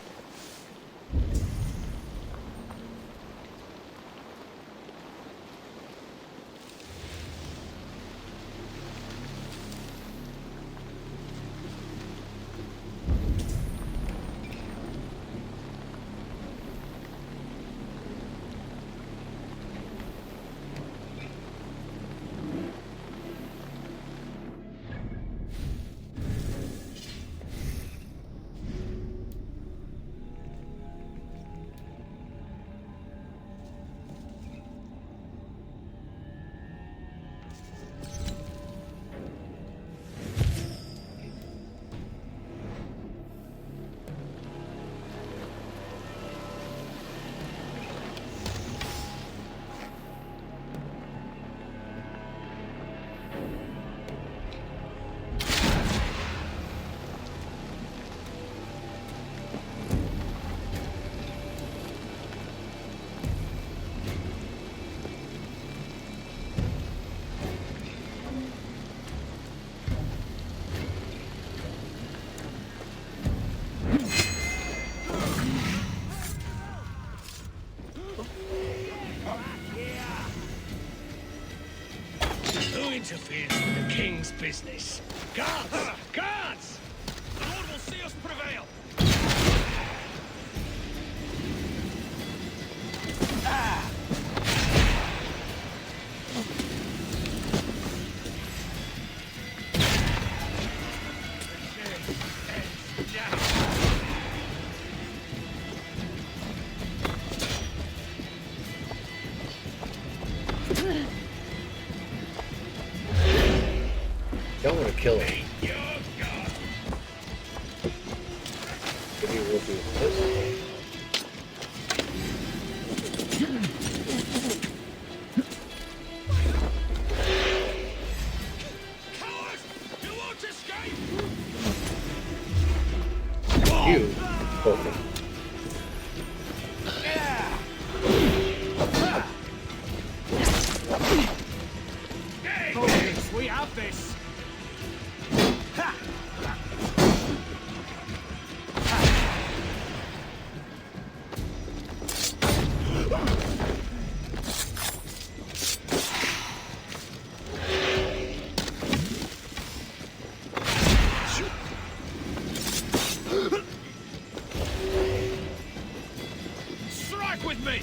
interferes with the king's business. Guards! Guards! The Lord will see us prevail! Ah! Don't want to kill him. Maybe we'll do this. You, perfect. Focus, we have this. Ha! Strike with me.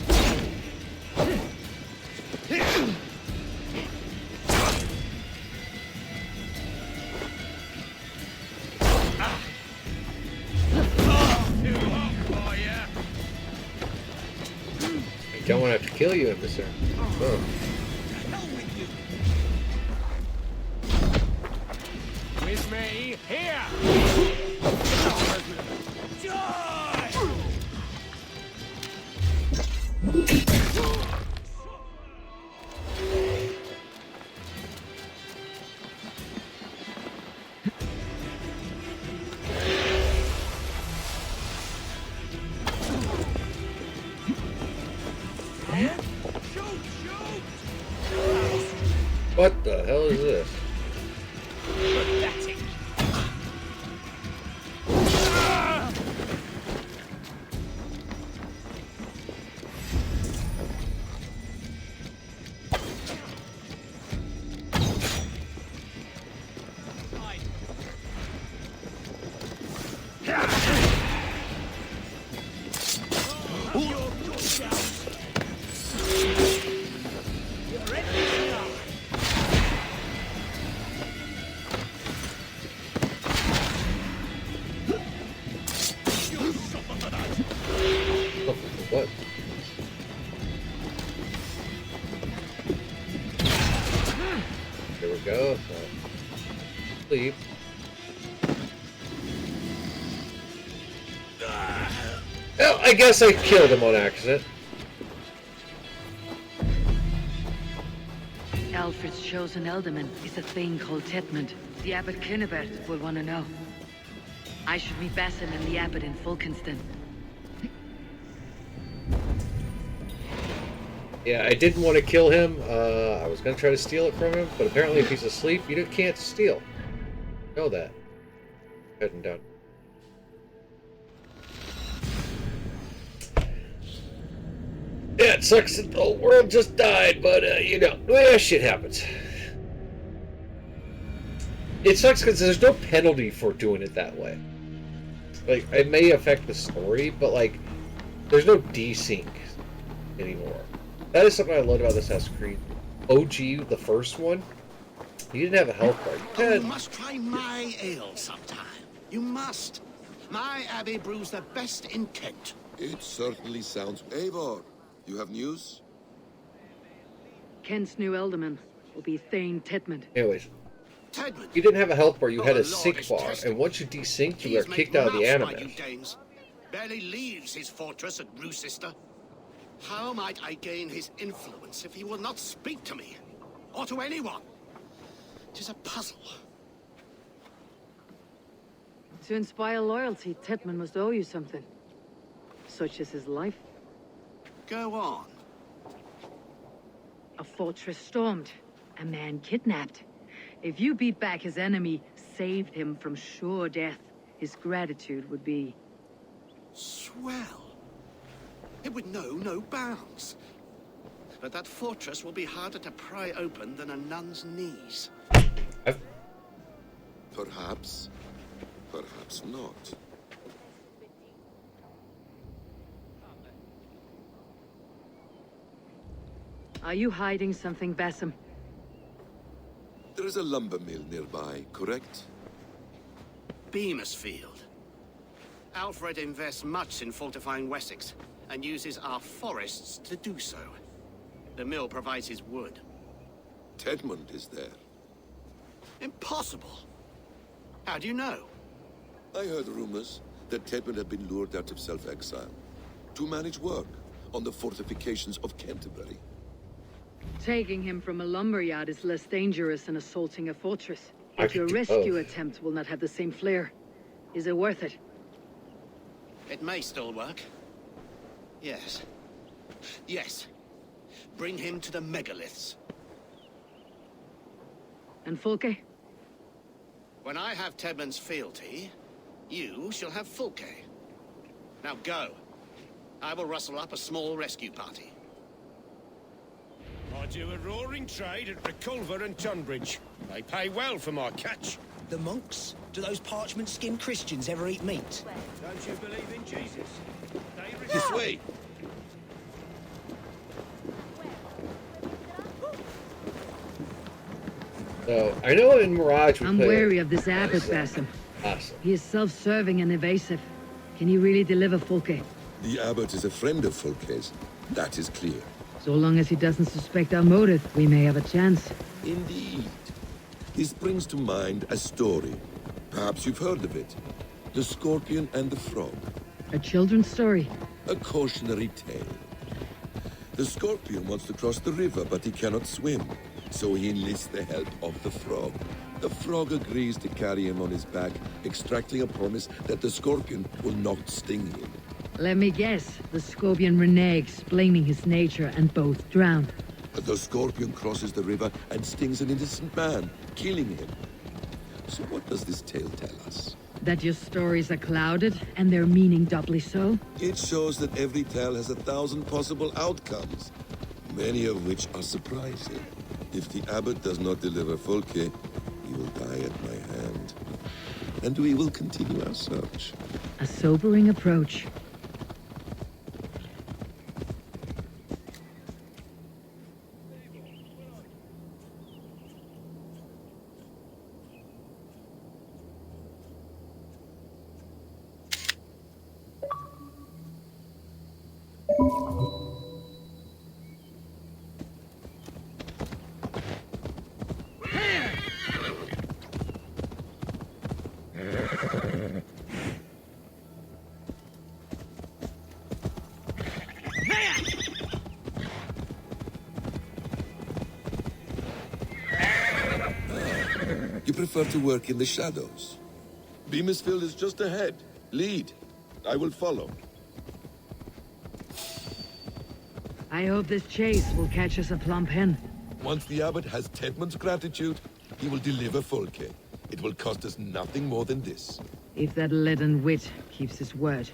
I don't want to have to kill you in this turn. Oh. With me, here! What the hell is this? Pathetic. What? There we go. Sleep. Well, I guess I killed him on accident. Alfred's chosen ealdorman is a thing called Tetmund. The Abbot Kinnebert will want to know. I should meet Basim and the Abbot in Fulkenston. Yeah, I didn't want to kill him. I was going to try to steal it from him, but apparently if he's asleep, you can't steal. Know that. Heading down. Yeah, it sucks that the whole world just died, but, you know, shit happens. It sucks because there's no penalty for doing it that way. Like, it may affect the story, but, like, there's no desync anymore. That is something I loved about this Assassin's Creed. OG, the first one, you didn't have a health bar. You must try my ale sometime. You must. My abbey brews the best in Kent. It certainly sounds... Eivor, you have news? Kent's new ealdorman will be Thane Tetmund. Anyways, you didn't have a health bar, you had a sync bar, and once you desynced, you were kicked out of the anime. Barely leaves his fortress at Roosister. How might I gain his influence if he will not speak to me? Or to anyone? It is a puzzle. To inspire loyalty, Tetmund must owe you something. Such as his life. Go on. A fortress stormed. A man kidnapped. If you beat back his enemy, saved him from sure death, his gratitude would be... Swell. It would know no bounds. But that fortress will be harder to pry open than a nun's knees. Perhaps. Perhaps not. Are you hiding something, Bassam? There is a lumber mill nearby, correct? Beamisfield. Alfred invests much in fortifying Wessex, and uses our forests to do so. The mill provides his wood. Tedmund is there. Impossible! How do you know? I heard rumors that Tedmund had been lured out of self-exile to manage work on the fortifications of Canterbury. Taking him from a lumberyard is less dangerous than assaulting a fortress. I But your could do rescue both. attempt will not have the same flair. Is it worth it? It may still work. Yes. Yes. Bring him to the megaliths. And Fulke? When I have Tedmund's fealty, you shall have Fulke. Now go. I will rustle up a small rescue party. I do a roaring trade at Reculver and Tunbridge. They pay well for my catch. The monks? Do those parchment-skinned Christians ever eat meat? Don't you believe in Jesus? They This way! So, I know in Mirage we I'm play- wary of this abbot, Bassam. Awesome. He is self-serving and evasive. Can you really deliver, Fulke? The abbot is a friend of Fulke's. That is clear. So long as he doesn't suspect our motive, we may have a chance. Indeed. This brings to mind a story. Perhaps you've heard of it. The Scorpion and the Frog. A children's story. A cautionary tale. The Scorpion wants to cross the river, but he cannot swim. So he enlists the help of the Frog. The Frog agrees to carry him on his back, extracting a promise that the Scorpion will not sting him. Let me guess. The Scorpion reneges, blaming his nature, and both drown. The Scorpion crosses the river and stings an innocent man, killing him. So what does this tale tell us? That your stories are clouded, and their meaning doubly so? It shows that every tale has 1,000 possible outcomes, many of which are surprising. If the abbot does not deliver Fulke, he will die at my hand. And we will continue our search. A sobering approach. You prefer to work in the shadows. Beamisfield is just ahead. Lead. I will follow. I hope this chase will catch us a plump hen. Once the abbot has Tedmund's gratitude, he will deliver Fulke. It will cost us nothing more than this. If that leaden wit keeps his word.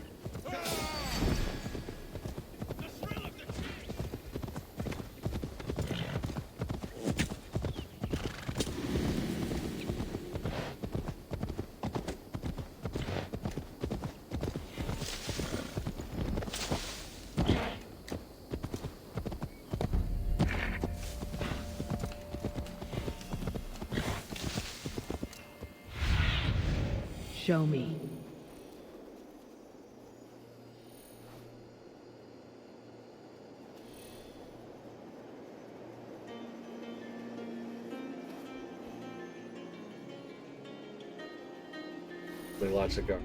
Show me. We lots of go.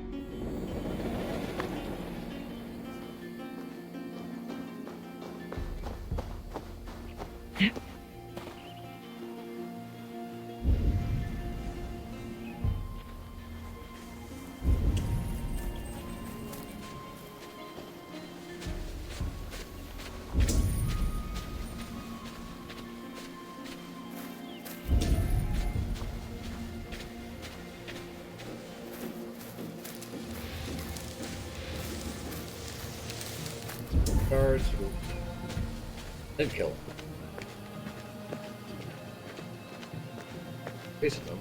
Guards, then kill him. Face them.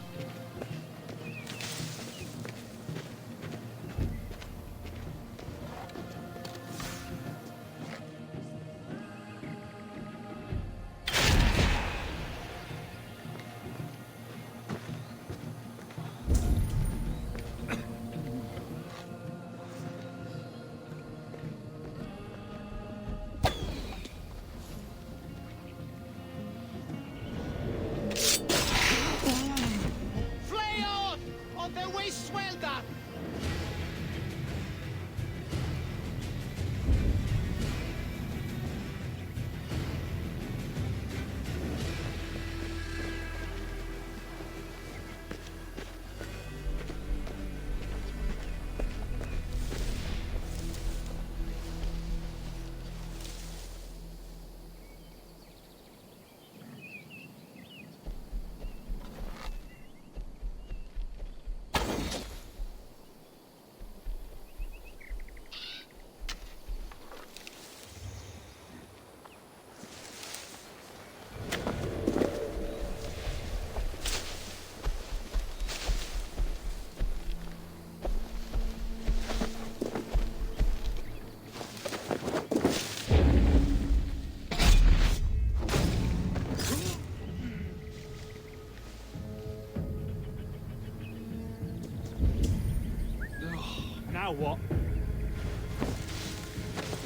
Now what?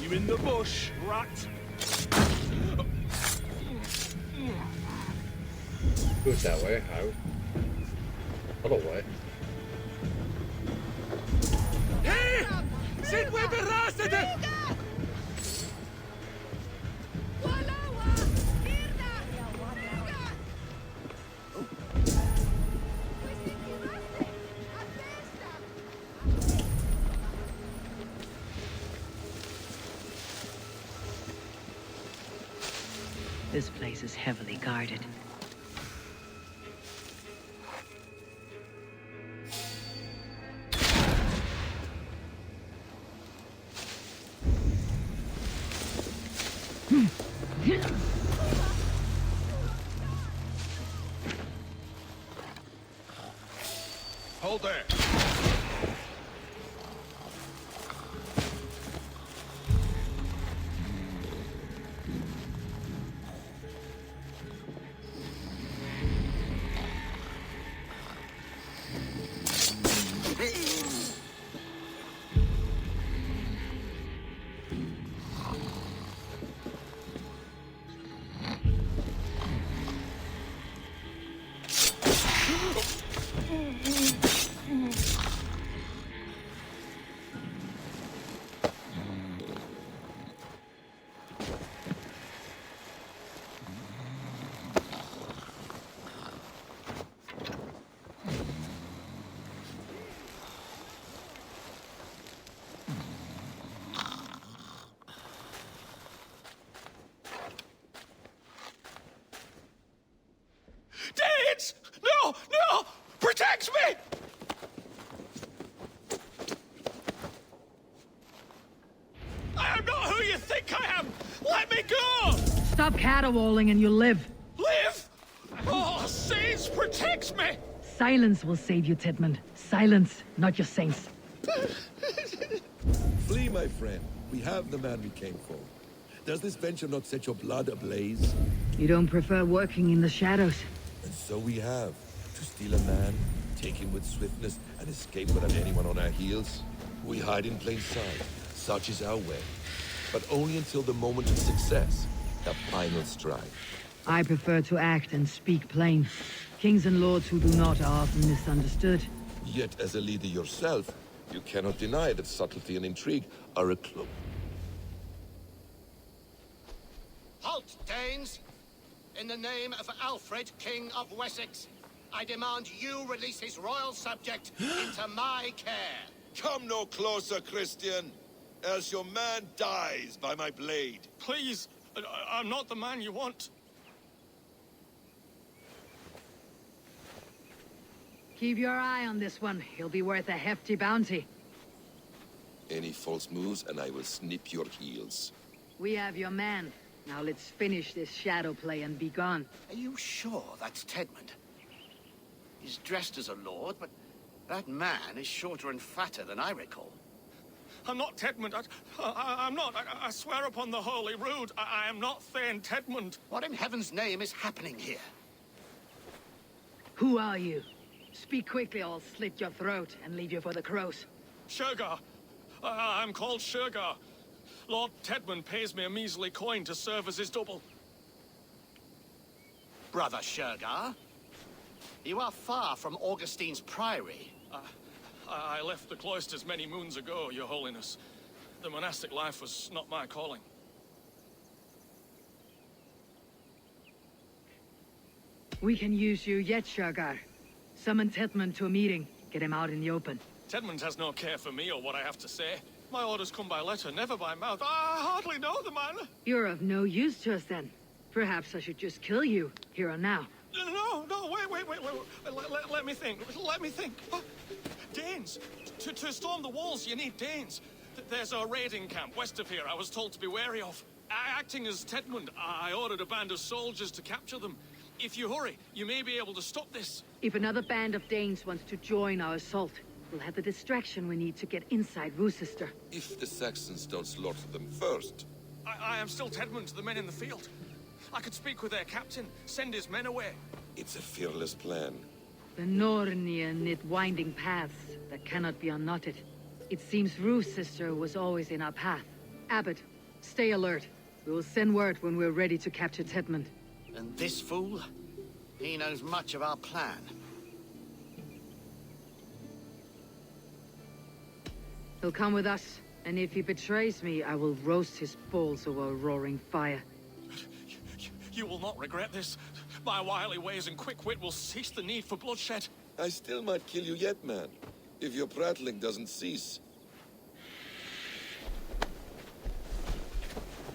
You in the bush, rat? Who's that way? How? Little way. Hey! Sit with the rest This place is heavily guarded. Hold there. Danes! No! No! Protect me! I am not who you think I am! Let me go! Stop caterwauling and you'll live. Live! Oh, saints, protect me! Silence will save you, Tidmund. Silence, not your saints. Flee, my friend. We have the man we came for. Does this venture not set your blood ablaze? You don't prefer working in the shadows? And so we have. To steal a man, take him with swiftness, and escape without anyone on our heels. We hide in plain sight. Such is our way. But only until the moment of success. The final strike. I prefer to act and speak plain. Kings and lords who do not are often misunderstood. Yet, as a leader yourself, you cannot deny that subtlety and intrigue are a clue. Halt, Danes! In the name of Alfred, King of Wessex, I demand you release his royal subject into my care. Come no closer, Christian, else your man dies by my blade. Please, I'm not the man you want. Keep your eye on this one. He'll be worth a hefty bounty. Any false moves, and I will snip your heels. We have your man. Now let's finish this shadow play and be gone. Are you sure that's Tedmund? He's dressed as a lord, but that man is shorter and fatter than I recall. I'm not Tedmund. I'm not. I swear upon the Holy Rood, I am not Thane Tedmund. What in heaven's name is happening here? Who are you? Speak quickly or I'll slit your throat and leave you for the crows. Shergar. I'm called Shergar. Lord Tedmund pays me a measly coin to serve as his double. Brother Shergar? You are far from Augustine's priory. I left the cloisters many moons ago, Your Holiness. The monastic life was not my calling. We can use you yet, Shergar. Summon Tedmund to a meeting. Get him out in the open. Tedmund has no care for me or what I have to say. My orders come by letter, never by mouth. I hardly know the man. You're of no use to us then. Perhaps I should just kill you, here and now. No, wait. Let me think. Let me think. Danes. To storm the walls, you need Danes. There's a raiding camp west of here I was told to be wary of. Acting as Tedmund, I ordered a band of soldiers to capture them. If you hurry, you may be able to stop this. If another band of Danes wants to join our assault, we'll have the distraction we need to get inside Worcester. If the Saxons don't slaughter them first. I am still Tedmund to the men in the field. I could speak with their captain, send his men away. It's a fearless plan. The Nornia knit winding paths that cannot be unknotted. It seems Ruth's sister was always in our path. Abbott, stay alert. We will send word when we're ready to capture Tedmund. And this fool? He knows much of our plan. He'll come with us, and if he betrays me, I will roast his balls over a roaring fire. You will not regret this. My wily ways and quick wit will cease the need for bloodshed. I still might kill you yet, man, if your prattling doesn't cease.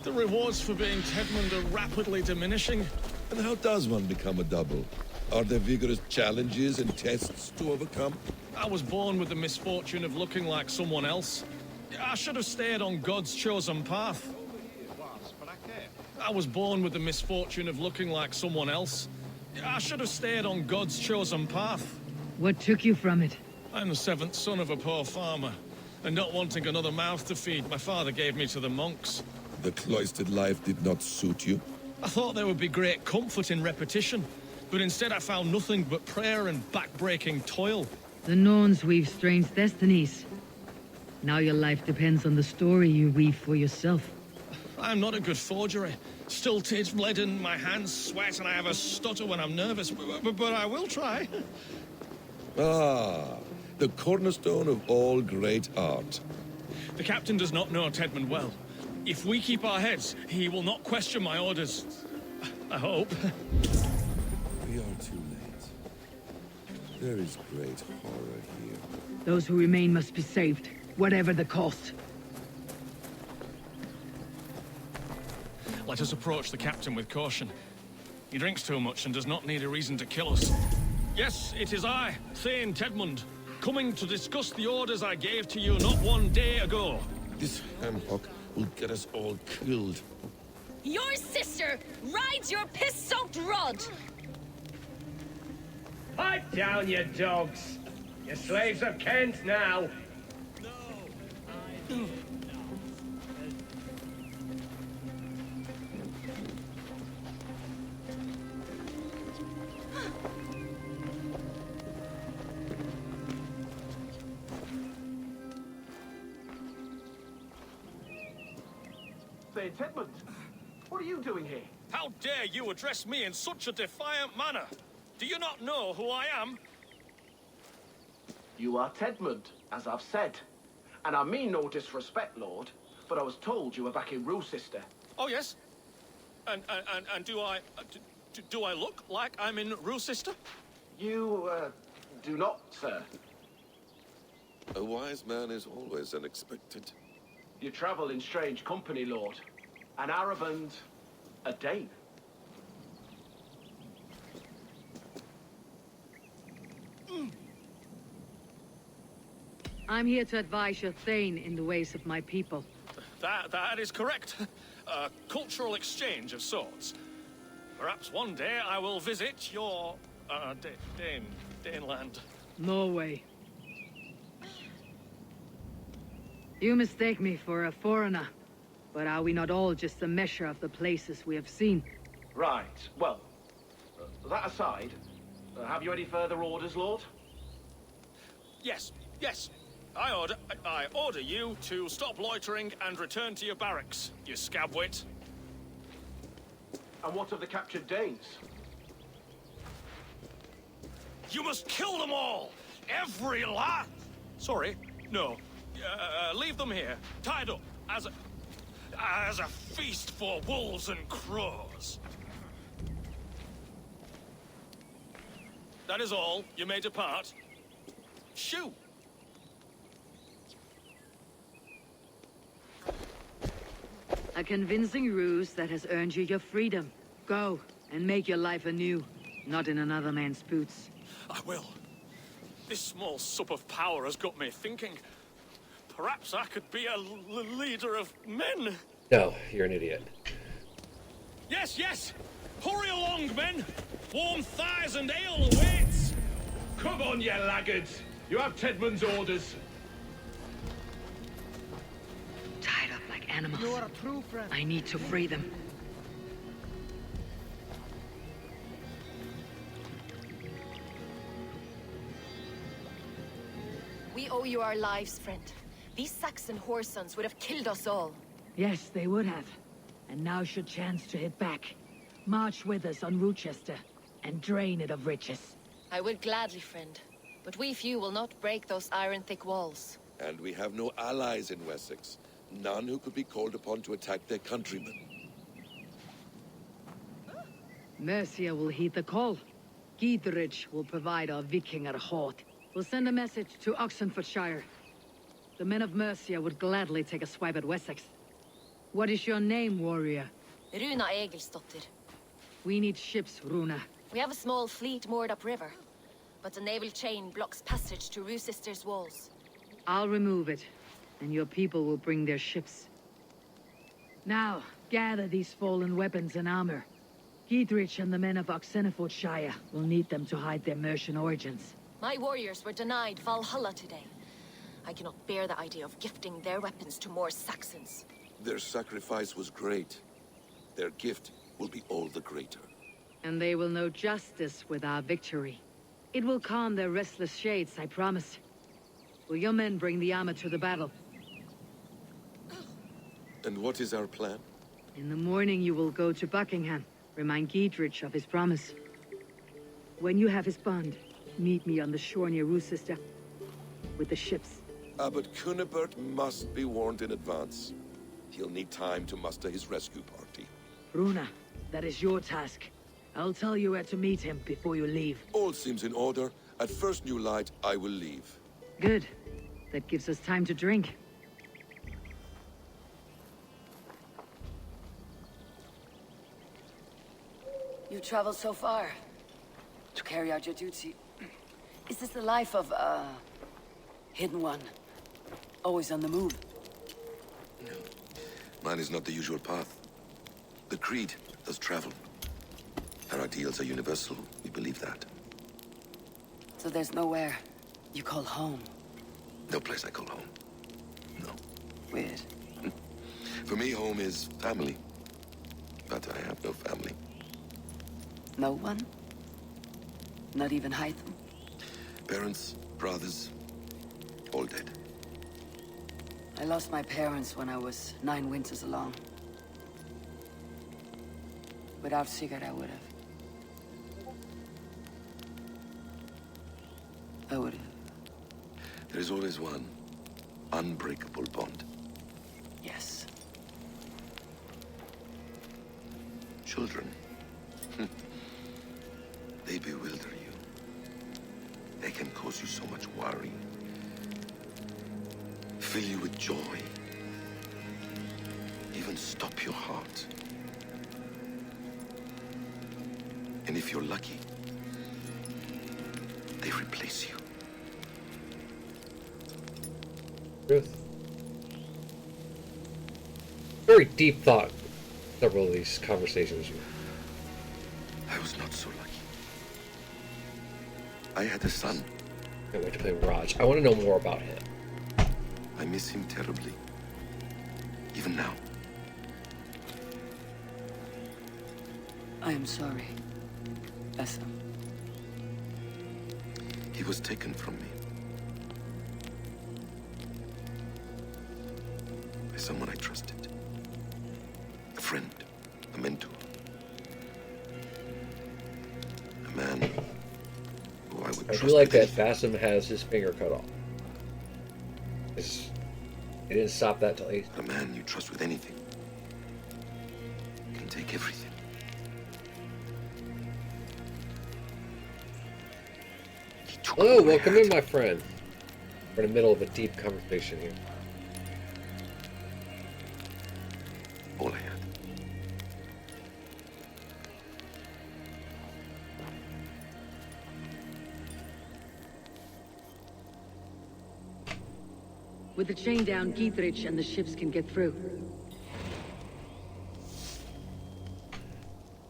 The rewards for being Tedmund are rapidly diminishing. And how does one become a double? Are there vigorous challenges and tests to overcome? I was born with the misfortune of looking like someone else. I should have stayed on God's chosen path. I was born with the misfortune of looking like someone else. I should have stayed on God's chosen path. What took you from it? I'm the seventh son of a poor farmer, and not wanting another mouth to feed, my father gave me to the monks. The cloistered life did not suit you? I thought there would be great comfort in repetition, but instead I found nothing but prayer and back-breaking toil. The Norns weave strange destinies. Now your life depends on the story you weave for yourself. I'm not a good forgery. Stilted, leaden, my hands sweat, and I have a stutter when I'm nervous, but I will try. Ah, the cornerstone of all great art. The captain does not know Tedmund well. If we keep our heads, he will not question my orders. I hope. We are too late. There is great horror here. Those who remain must be saved, whatever the cost. Let us approach the captain with caution. He drinks too much and does not need a reason to kill us. Yes, it is I, Thane Tedmund, coming to discuss the orders I gave to you not one day ago. This ham-hock will get us all killed. Your sister rides your piss-soaked rod! Pipe down, you dogs! Your slaves of Kent now! Say, Tedmund, what are you doing here? How dare you address me in such a defiant manner? Do you not know who I am? You are Tedmund, as I've said. And I mean no disrespect, Lord, but I was told you were back in Rue-Sister. Oh, yes? And do I look like I'm in Rue-Sister? You, do not, sir. A wise man is always unexpected. You travel in strange company, Lord. An Arab and a Dane. I'm here to advise your Thane in the ways of my people. That is correct. A cultural exchange of sorts. Perhaps one day I will visit your, Daneland. Norway. You mistake me for a foreigner, but are we not all just a measure of the places we have seen? Right. Well, that aside, have you any further orders, Lord? Yes. I order you to stop loitering and return to your barracks, you scabwit. And what of the captured Danes? You must kill them all! Every last... Sorry, no. Leave them here, tied up, as a feast for wolves and crows. That is all. You may depart. Shoo! A convincing ruse that has earned you your freedom. Go, and make your life anew, not in another man's boots. I will. This small sup of power has got me thinking. Perhaps I could be a leader of men. No, you're an idiot. Yes! Hurry along, men! Warm thighs and ale awaits! Come on, you laggards! You have Tedmund's orders. Tied up like animals. You are a true friend. I need to free them. We owe you our lives, friend. These Saxon whoresons would have killed us all. Yes, they would have. And now's your chance to hit back. March with us on Rochester, and drain it of riches. I would gladly, friend. But we few will not break those iron-thick walls. And we have no allies in Wessex. None who could be called upon to attack their countrymen. Mercia will heed the call. Giedrich will provide our Vikinger Hort. We'll send a message to Oxenfordshire. The men of Mercia would gladly take a swipe at Wessex. What is your name, warrior? Runa Egilsdotter. We need ships, Runa. We have a small fleet moored upriver, but the naval chain blocks passage to Rochester's walls. I'll remove it, and your people will bring their ships. Now, gather these fallen weapons and armor. Giedrich and the men of Oxenfordshire will need them to hide their Mercian origins. My warriors were denied Valhalla today. I cannot bear the idea of gifting their weapons to more Saxons. Their sacrifice was great. Their gift will be all the greater. And they will know justice with our victory. It will calm their restless shades, I promise. Will your men bring the armor to the battle? And what is our plan? In the morning you will go to Buckingham. Remind Giedrich of his promise. When you have his bond, meet me on the shore near Rochester with the ships. Abbot Cunibert must be warned in advance. He'll need time to muster his rescue party. Runa, that is your task. I'll tell you where to meet him before you leave. All seems in order. At first new light, I will leave. Good. That gives us time to drink. You traveled so far to carry out your duty. Is this the life of a hidden one? Always on the move? No. Mine is not the usual path. The Creed does travel. Our ideals are universal. We believe that. So there's nowhere you call home? No place I call home. No. Weird. For me, home is family. But I have no family. No one? Not even Hytham? Parents, brothers, all dead. I lost my parents when I was 9 winters along. Without Sigurd, I would have. There is always one unbreakable bond. Yes. Children. They bewilder you. They can cause you so much worry. Fill you with joy. Even stop your heart. And if you're lucky, they replace you. Ruth. Very deep thought, several of these conversations. I was not so lucky. I had a son. Can't wait to play Raj. I want to know more about him. I miss him terribly. Even now. I am sorry, Essa. He was taken from me. By someone I trusted. A friend. A mentor. A man who I would I trust. do like that Basim has his finger cut off. He didn't stop that till he... A man you trust with anything. Can take everything. Hello, welcome in, my friend. We're in the middle of a deep conversation here. All I had. With the chain down, Giedrich and the ships can get through.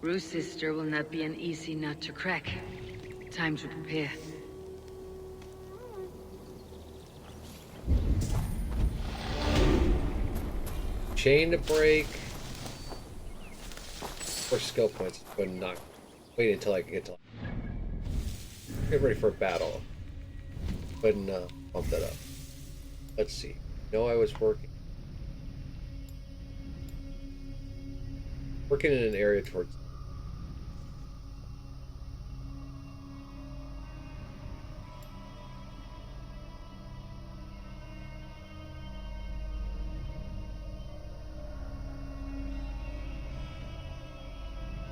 Rochester will not be an easy nut to crack. Time to prepare. Chain to break. 4 skill points, but not. Wait until I can get to. Get ready for a battle. Go ahead and bump that up. Let's see. No, I was working in an area towards.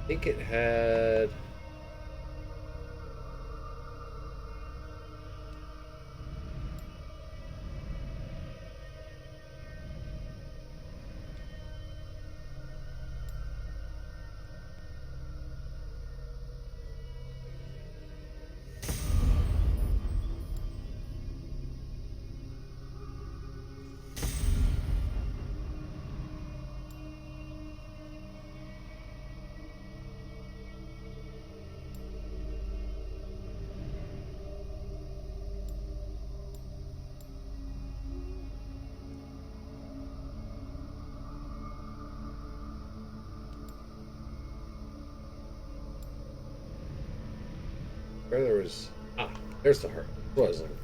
I think it had. Where there was. Ah, there's the heart. That's what I was looking for.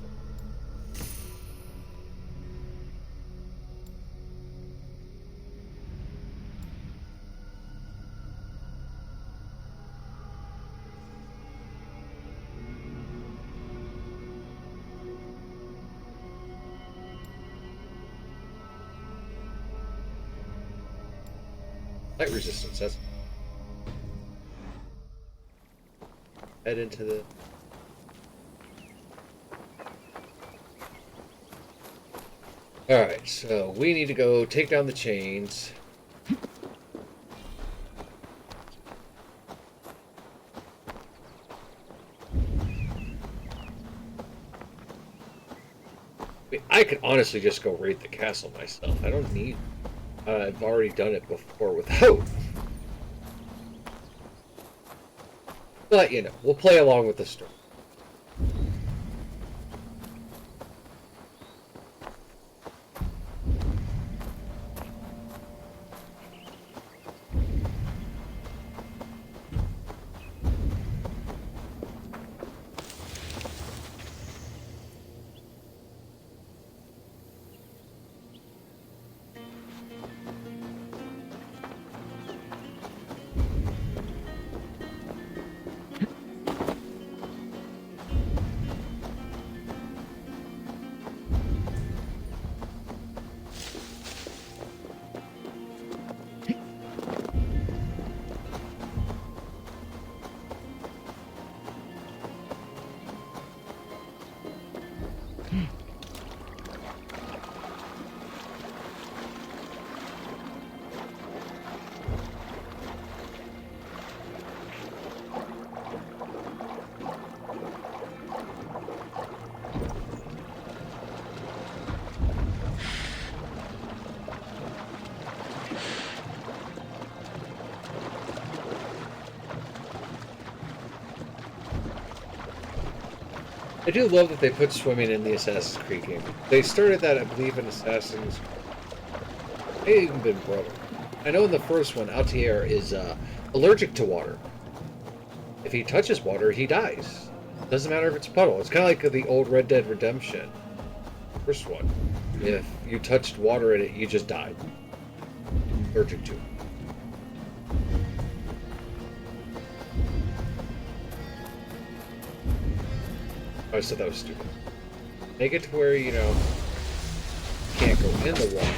Light resistance, that's. Head into the. Alright, so we need to go take down the chains. I could honestly just go raid the castle myself. I don't need. I've already done it before without. But, you know, we'll play along with the story. I do love that they put swimming in the Assassin's Creed game. They started that, I believe, in Assassin's... It may even been Brother. I know in the first one, Altair is allergic to water. If he touches water, he dies. Doesn't matter if it's a puddle. It's kind of like the old Red Dead Redemption. First one. If you touched water in it, you just died. Allergic to it. I always thought that was stupid. Make it to where, you know, you can't go in the water.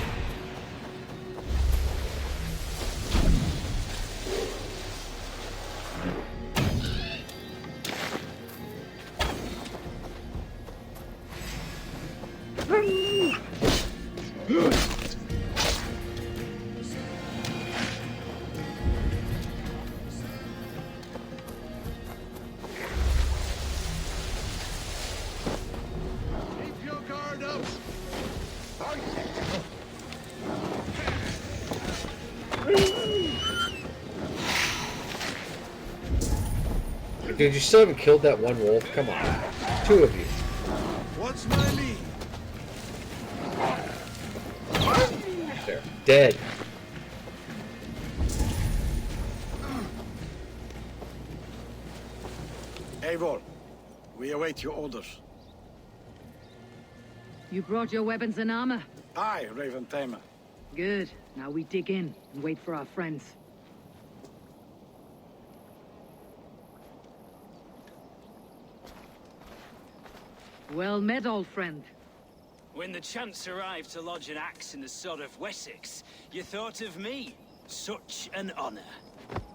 Dude, you still haven't killed that one wolf? Come on. Two of you. What's my lead? There. Dead. Eivor, we await your orders. You brought your weapons and armor. Aye, Raven Tamer. Good. Now we dig in and wait for our friends. Well met, old friend. When the chance arrived to lodge an axe in the sod of Wessex, you thought of me. Such an honor.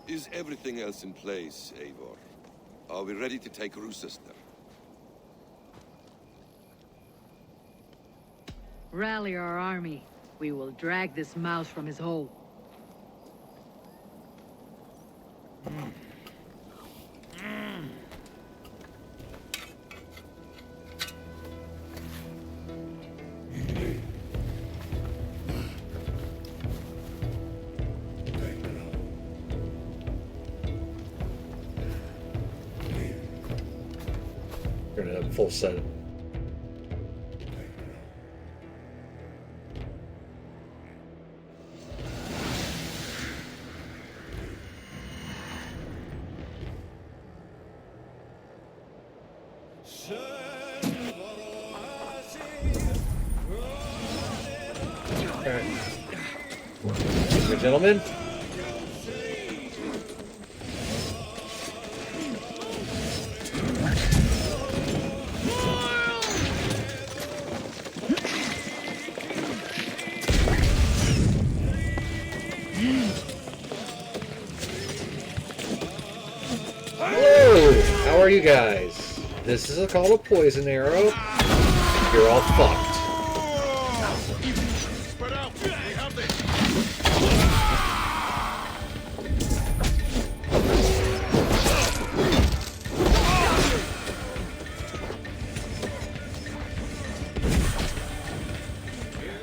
Is everything else in place, Eivor? Are we ready to take Rochester? Rally our army. We will drag this mouse from his hole. We're gonna have full set. Ladies and gentlemen. Hello! How are you guys? This is called a poison arrow. You're all fucked.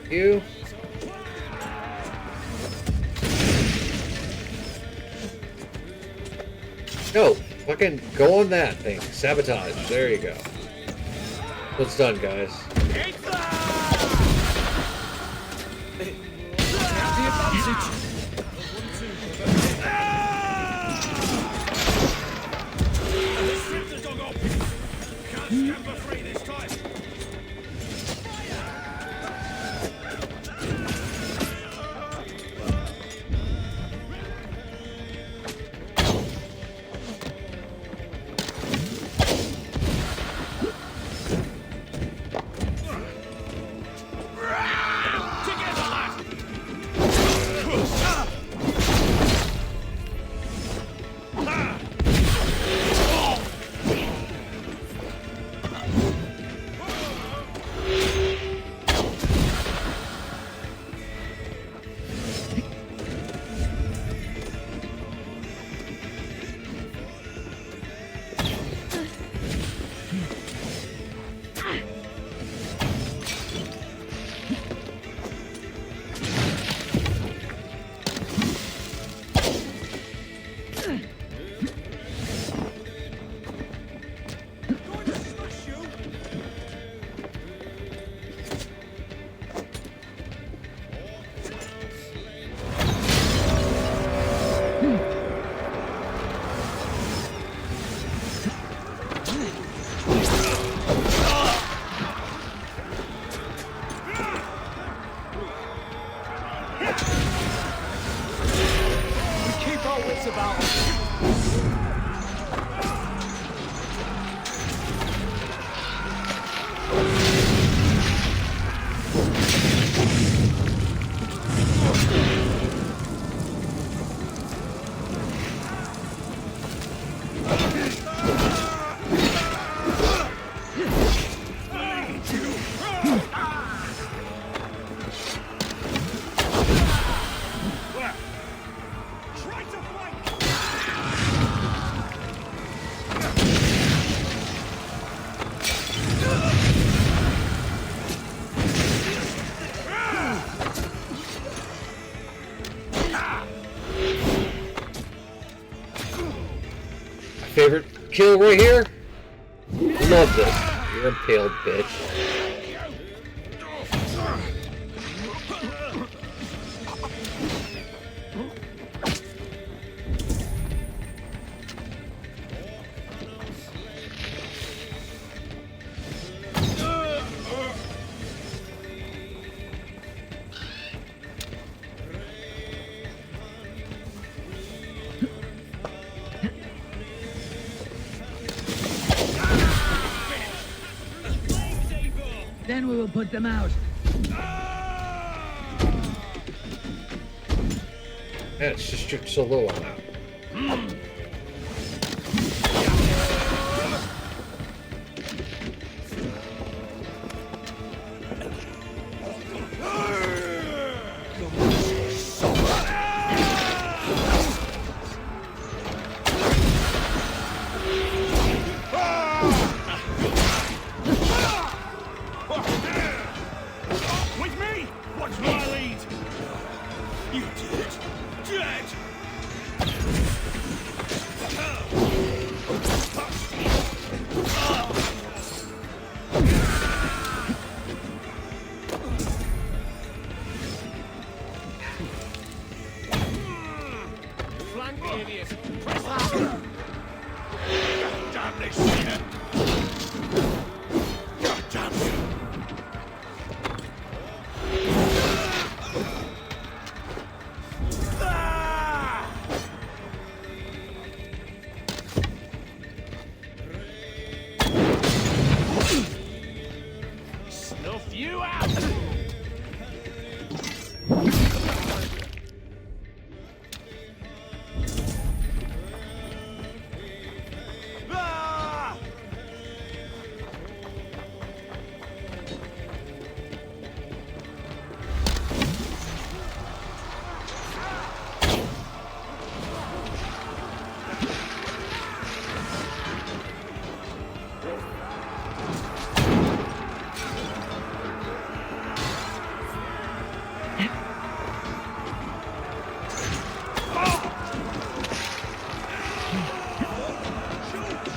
You. No, fucking go on that thing. Sabotage. There you go. What's done, guys? Favorite kill right here? Love this. You're impaled, bitch. Then we will put them out. Man, it's just so low on that. With me! Watch my lead! You did! Dead! Flank the idiot! Press hard! Damn this shit! God damn you! Snuff you out!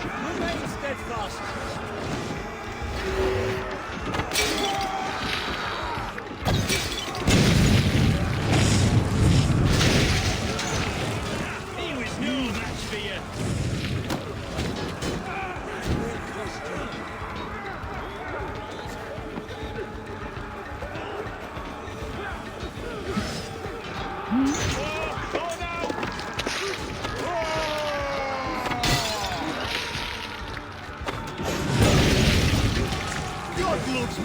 Remain steadfast. He was no match for you. God loves me.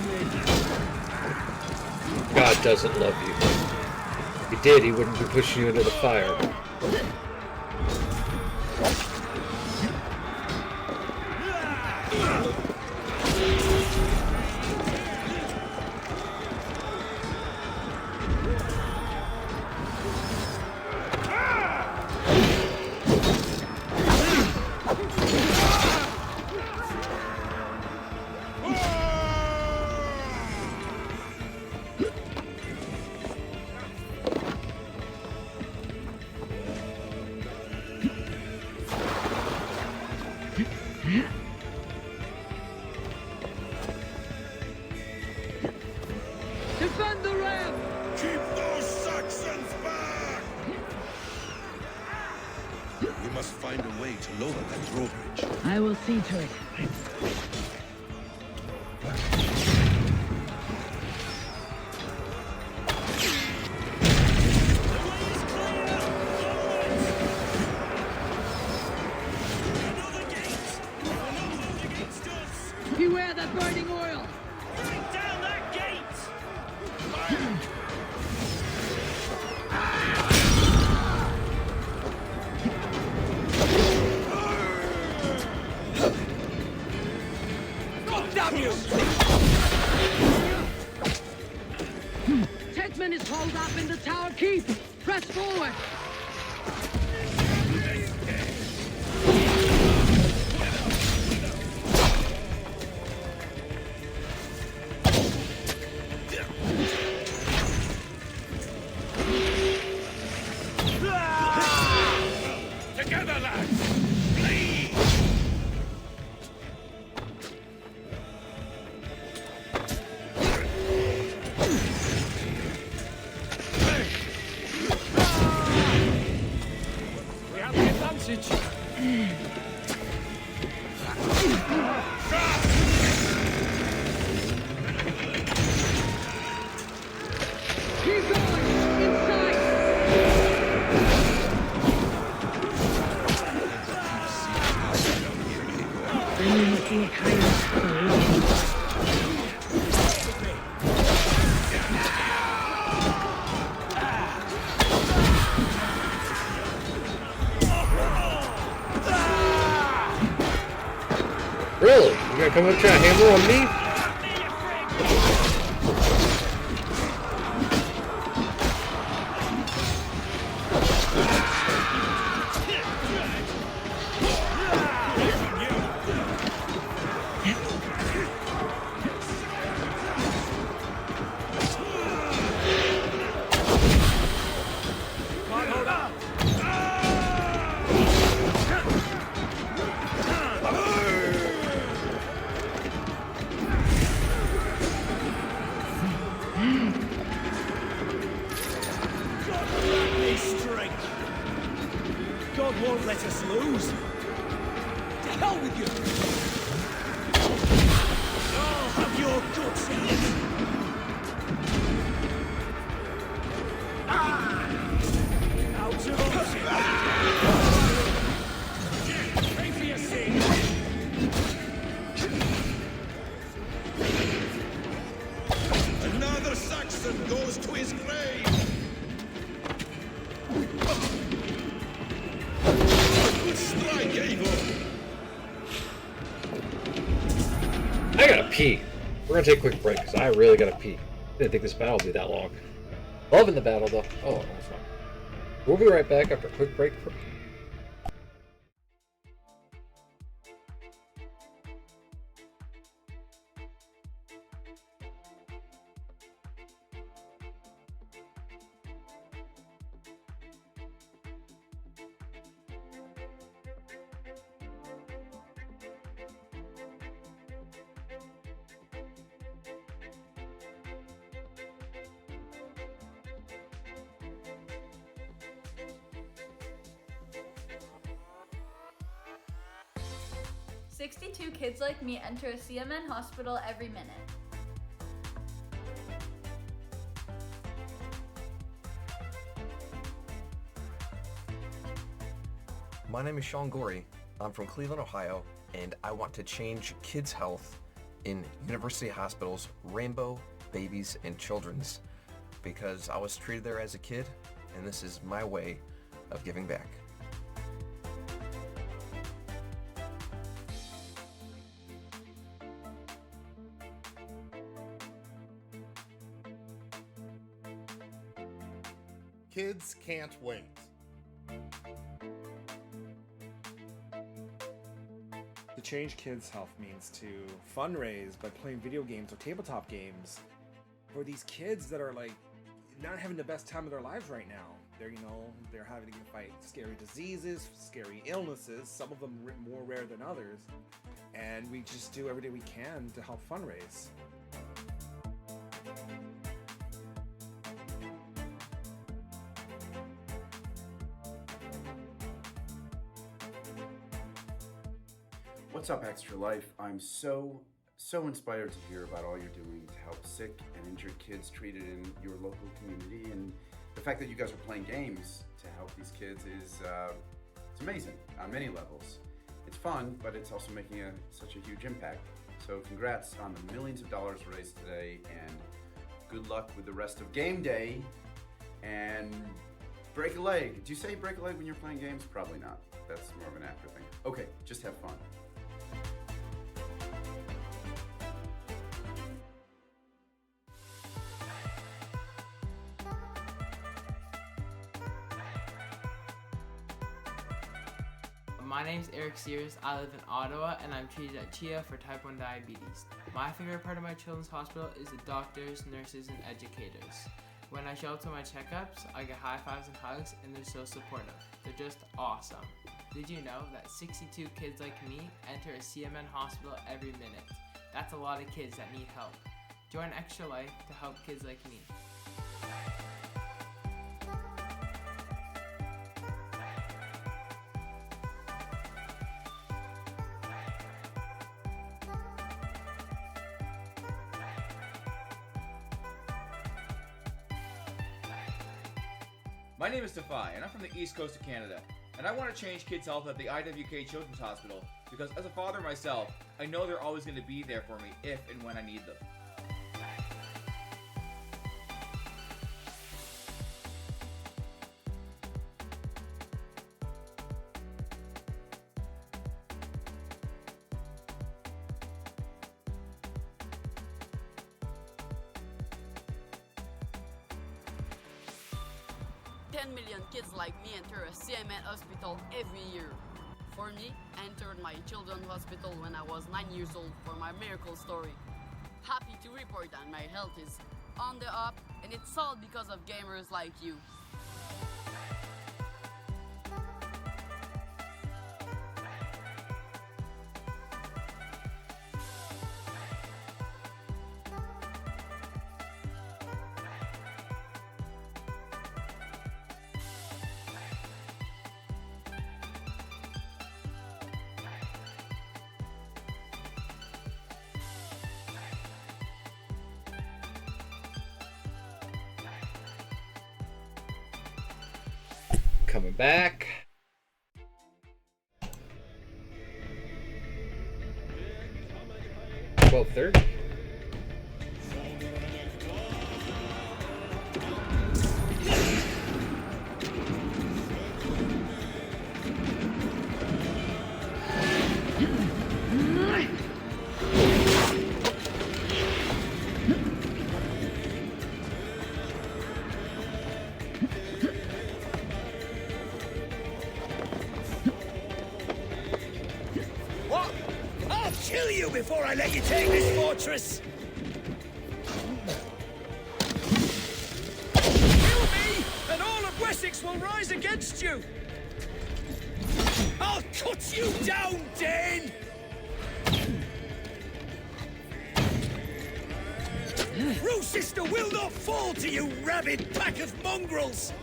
God doesn't love you. If he did, he wouldn't be pushing you into the fire. Defend the ramp! Keep those Saxons back! We must find a way to lower that drawbridge. I will see to it. Beware that burning oil! Bring down that gate! God damn you! Tedman is holed up in the tower keep! Press forward! Together, lads! Bleed! We have the advantage. Keep going! Inside! Then we must look higher. Really? You gonna come up trying to hammer on me? God won't let us lose. To hell with you! I'll have your guts in it! Out of option! Pray for your sin! Another Saxon goes to his grave! Good strike, Eivor! I gotta pee. We're gonna take a quick break because I really gotta pee. Didn't think this battle would be that long. Loving the battle though. Oh, it's fine. We'll be right back after a quick break for pee. 62 kids like me enter a CMN hospital every minute. My name is Sean Gorey. I'm from Cleveland, Ohio, and I want to change kids' health in university hospitals, Rainbow, Babies, and Children's, because I was treated there as a kid, and this is my way of giving back. Kids can't wait. To change kids' health means to fundraise by playing video games or tabletop games for these kids that are like not having the best time of their lives right now. They're having to fight scary diseases, scary illnesses, some of them more rare than others, and we just do everything we can to help fundraise. What's up, Extra Life? I'm so inspired to hear about all you're doing to help sick and injured kids treated in your local community, and the fact that you guys are playing games to help these kids is it's amazing on many levels. It's fun, but it's also making such a huge impact. So congrats on the millions of dollars raised today, and good luck with the rest of game day. And break a leg. Do you say break a leg when you're playing games? Probably not. That's more of an actor thing. Okay, just have fun. My name's Eric Sears. I live in Ottawa, and I'm treated at Chia for type 1 diabetes. My favorite part of my children's hospital is the doctors, nurses, and educators. When I show up to my checkups, I get high fives and hugs, and they're so supportive. They're just awesome. Did you know that 62 kids like me enter a CMN hospital every minute? That's a lot of kids that need help. Join Extra Life to help kids like me. My name is Defy, and I'm from the east coast of Canada, and I want to change kids' health at the IWK Children's Hospital because as a father myself, I know they're always going to be there for me if and when I need them. 10 million kids like me enter a CMN hospital every year. For me, I entered my children's hospital when I was 9 years old for my miracle story. Happy to report that my health is on the up, and it's all because of gamers like you. Coming back. $12:30. What? I'll kill you before I let you take this fortress! Kill me, and all of Wessex will rise against you! I'll cut you down, Dane! Rochester will not fall to you, rabid pack of mongrels!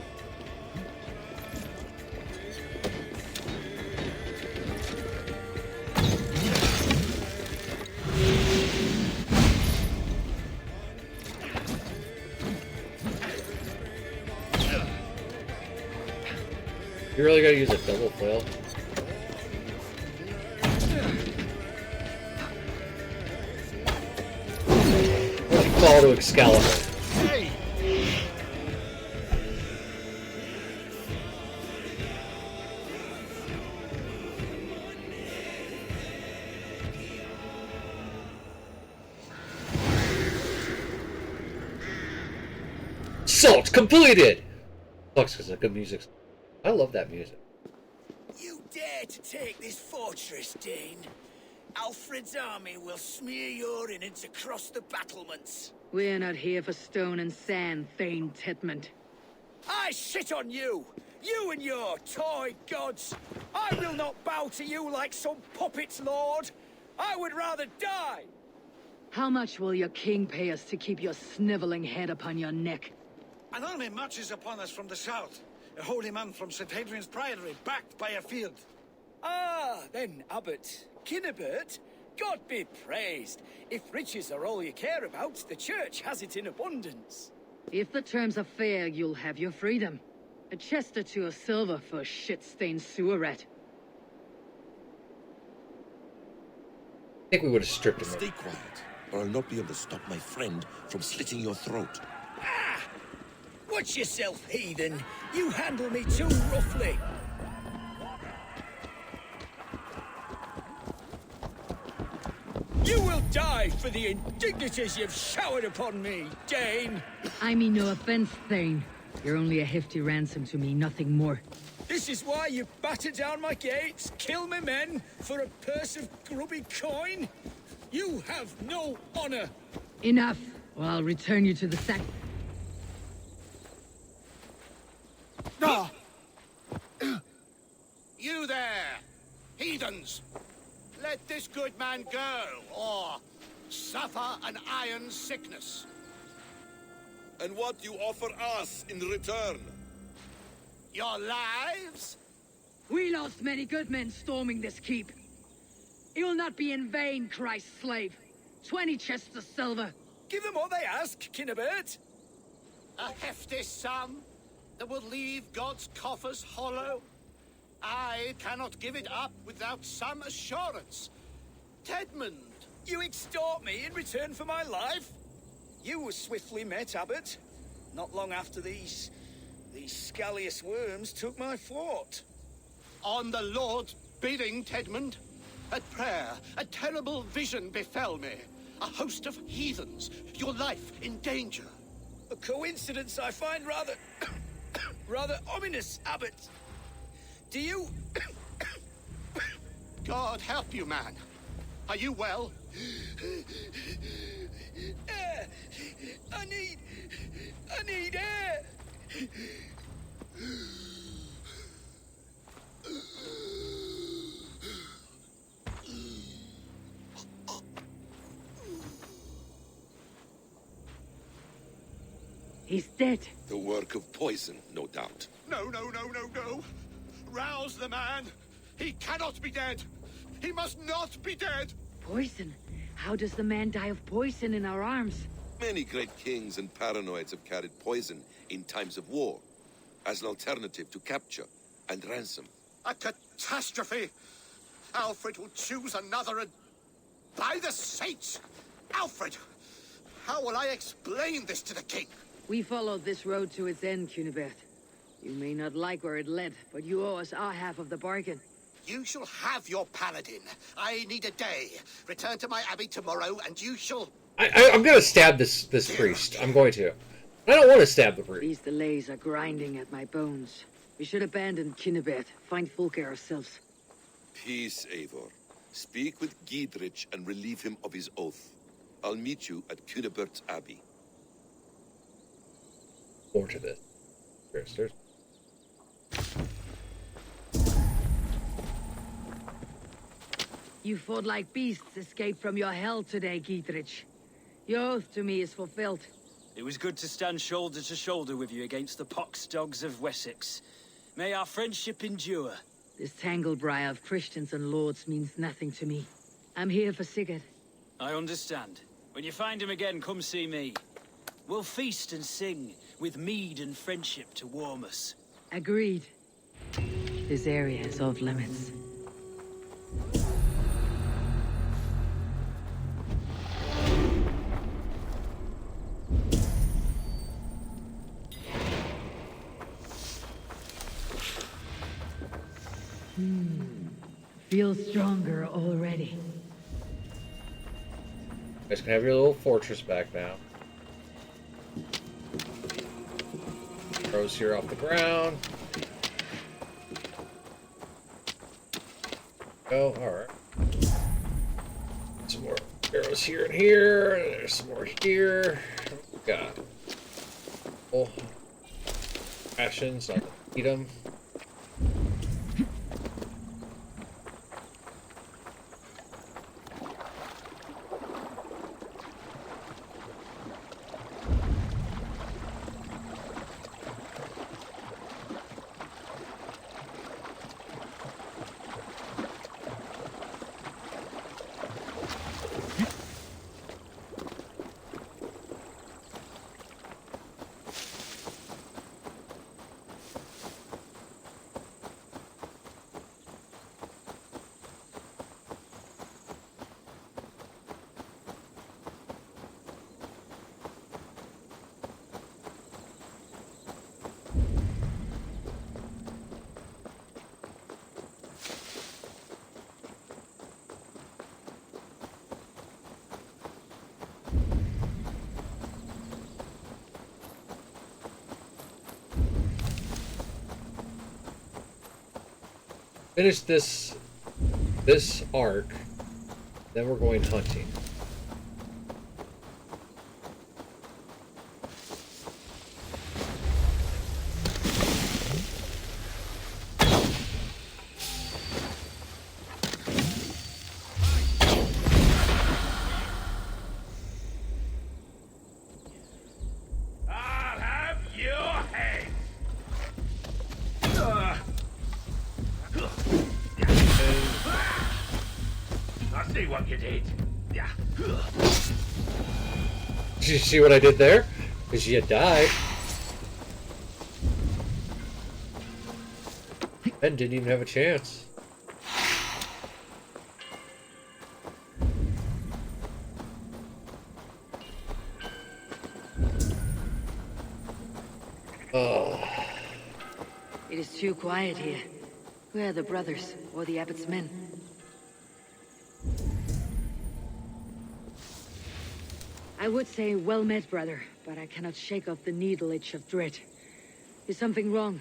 You really gotta use a double flail. What's he call to Excalibur? Hey! Salt completed! Sucks because of good music. I love that music. You dare to take this fortress, Dane? Alfred's army will smear your innards across the battlements. We're not here for stone and sand, Thane Tedmond. I shit on you! You and your toy gods! I will not bow to you like some puppet's lord! I would rather die! How much will your king pay us to keep your sniveling head upon your neck? An army marches upon us from the south. A holy man from St. Hadrian's Priory, backed by a field. Ah, then, Abbot Kinnebert, God be praised. If riches are all you care about, the church has it in abundance. If the terms are fair, you'll have your freedom. A chest or two of silver for a shit-stained sewer rat. I think we would have stripped him. Stay quiet, or I'll not be able to stop my friend from slitting your throat. Ah! Watch yourself, heathen. You handle me too roughly. You will die for the indignities you've showered upon me, Dane. I mean no offense, Thane. You're only a hefty ransom to me, nothing more. This is why you batter down my gates, kill my men, for a purse of grubby coin? You have no honor. Enough, or I'll return you to the sack. No! You there, heathens! Let this good man go, or suffer an iron sickness. And what you offer us in return? Your lives? We lost many good men storming this keep. It will not be in vain, Christ's slave. 20 chests of silver. Give them what they ask, Kinnebert. A hefty sum that will leave God's coffers hollow. I cannot give it up without some assurance. Tedmond! You extort me in return for my life? You were swiftly met, Abbot. Not long after these scallious worms took my fort. On the Lord's bidding, Tedmond. At prayer, a terrible vision befell me. A host of heathens, your life in danger. A coincidence I find rather rather ominous abbot. Do you... God help you, man. Are you well? Air! I need air! He's dead. The work of poison, no doubt. No. Rouse the man. He cannot be dead. He must not be dead. Poison? How does the man die of poison in our arms? Many great kings and paranoids have carried poison in times of war, as an alternative to capture and ransom. A catastrophe. Alfred will choose another and... By the saints! Alfred! How will I explain this to the king? We followed this road to its end, Cunibert. You may not like where it led, but you owe us our half of the bargain. You shall have your paladin. I need a day. Return to my abbey tomorrow, and you shall... I'm gonna stab this priest. I'm going to. I don't want to stab the priest. These delays are grinding at my bones. We should abandon Cunibert, find Fulke ourselves. Peace, Eivor. Speak with Giedrich and relieve him of his oath. I'll meet you at Cunibert's Abbey. More to this. There's... You fought like beasts, escaped from your hell today, Giedrich. Your oath to me is fulfilled. It was good to stand shoulder to shoulder with you against the pox dogs of Wessex. May our friendship endure. This tanglebriar of Christians and lords means nothing to me. I'm here for Sigurd. I understand. When you find him again, come see me. We'll feast and sing, with mead and friendship to warm us. Agreed. This area is off limits. Feel stronger already. You guys can have your little fortress back now. Arrows here off the ground. Go, alright. Some more arrows here and here. There's some more here. What we got? Oh. Rations, I can eat them. Finish this arc, then we're going hunting. I'll have your head. I see what you did. Yeah. Did you see what I did there? Because you died. Ben didn't even have a chance. Oh. It is too quiet here. Where are the brothers, or the abbot's men? I would say well met, brother, but I cannot shake off the needle itch of dread. Is something wrong?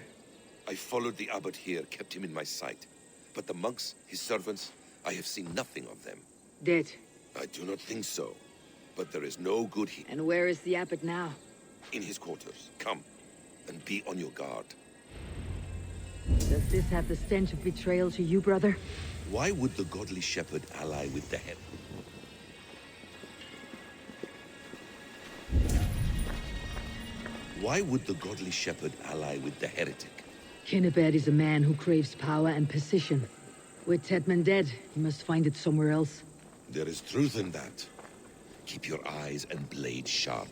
I followed the abbot here, kept him in my sight. But the monks, his servants, I have seen nothing of them. Dead. I do not think so. But there is no good here. And where is the abbot now? In his quarters. Come, and be on your guard. Does this have the stench of betrayal to you, brother? Why would the godly shepherd ally with the heretic? Why would the godly shepherd ally with the heretic? Kinnebed is a man who craves power and position. With Tedman dead, he must find it somewhere else. There is truth in that. Keep your eyes and blade sharp.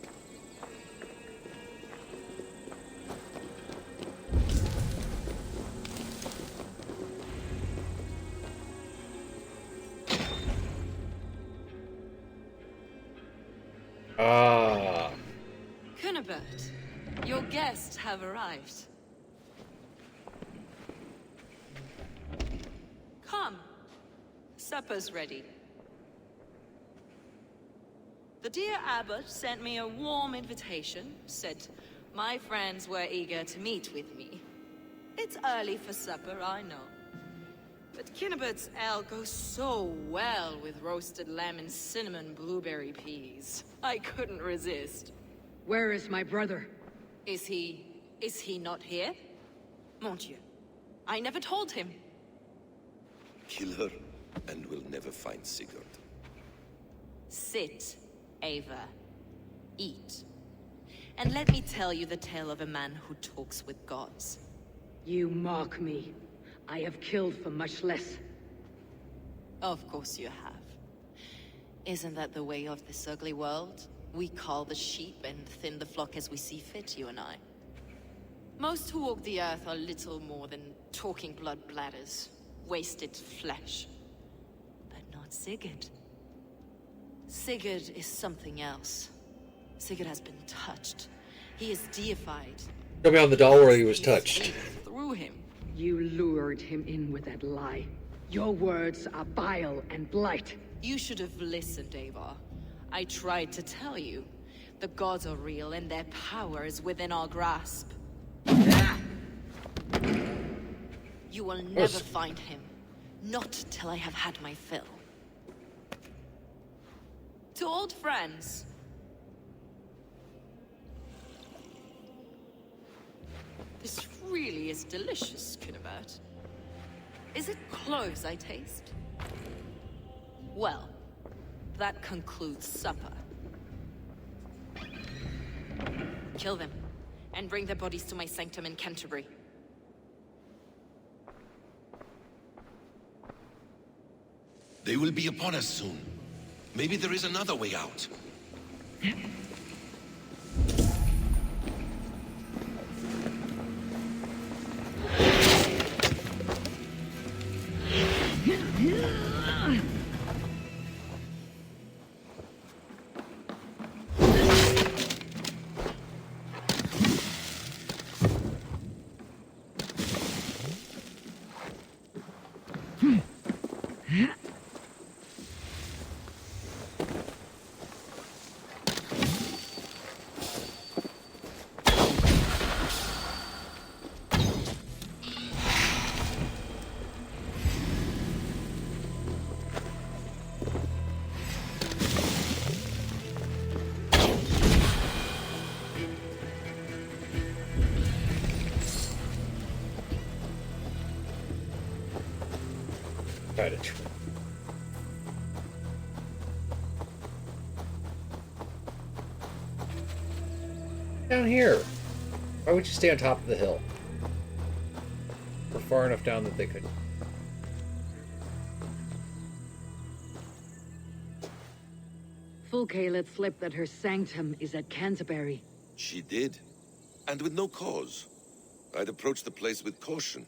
Cunibert, your guests have arrived. Come. Supper's ready. The dear abbot sent me a warm invitation, said my friends were eager to meet with me. It's early for supper, I know. But Kinnibert's ale goes so well with roasted lamb and cinnamon blueberry peas. I couldn't resist. Where is my brother? Is he not here? Mon Dieu. I never told him. Kill her, and we'll never find Sigurd. Sit, Ava. Eat. And let me tell you the tale of a man who talks with gods. You mock me. I have killed for much less. Of course you have. Isn't that the way of this ugly world? We cull the sheep and thin the flock as we see fit, you and I. Most who walk the earth are little more than talking blood bladders, wasted flesh. But not Sigurd. Sigurd is something else. Sigurd has been touched. He is deified. Show me on the doll where he was touched. Through him. You lured him in with that lie. Your words are bile and blight. You should have listened, Ava. I tried to tell you. The gods are real and their power is within our grasp. You will never find him. Not till I have had my fill. To old friends. This really is delicious, Cunibert. Is it cloves I taste? Well, that concludes supper. Kill them, and bring their bodies to my sanctum in Canterbury. They will be upon us soon. Maybe there is another way out. Got it. Down here. Why would you stay on top of the hill? We're far enough down that they could. Fulke let slip that her sanctum is at Canterbury. She did. And with no cause. I'd approach the place with caution.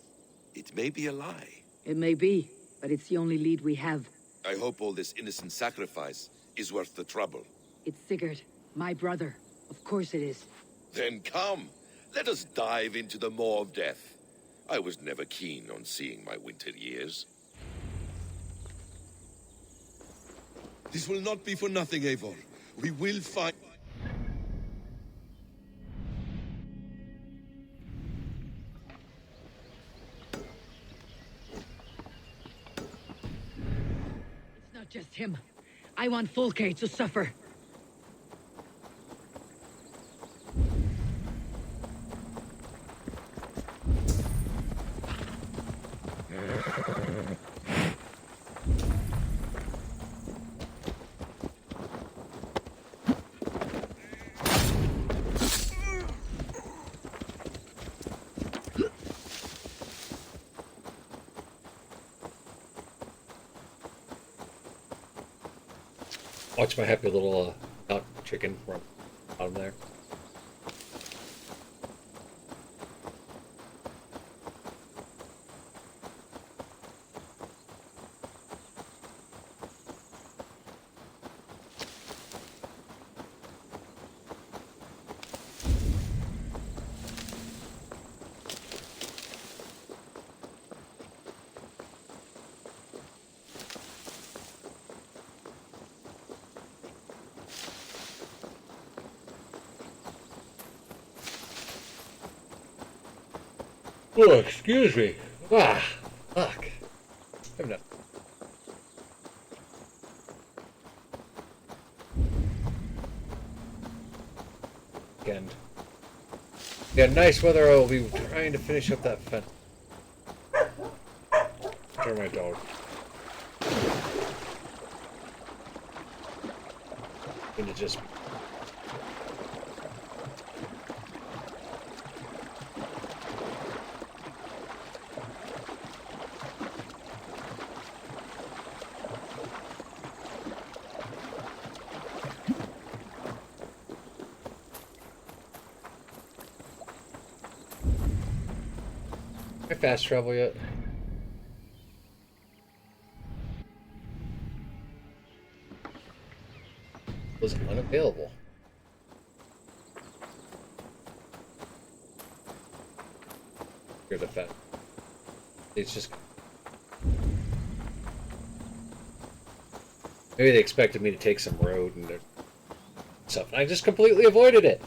It may be a lie. It may be, but it's the only lead we have. I hope all this innocent sacrifice is worth the trouble. It's Sigurd, my brother. Of course it is. Then come. Let us dive into the maw of death. I was never keen on seeing my winter years. This will not be for nothing, Eivor. We will find... Not just him. I want Fulke to suffer. Watch my happy little duck chicken run bottom there. Oh, excuse me. Ah, fuck. I'm enough. Weekend. Yeah, nice weather. I will be trying to finish up that fence. Turn my dog. Gonna just. Can I fast travel yet? Was unavailable. Here's the fact. It's just maybe they expected me to take some road and stuff, and I just completely avoided it.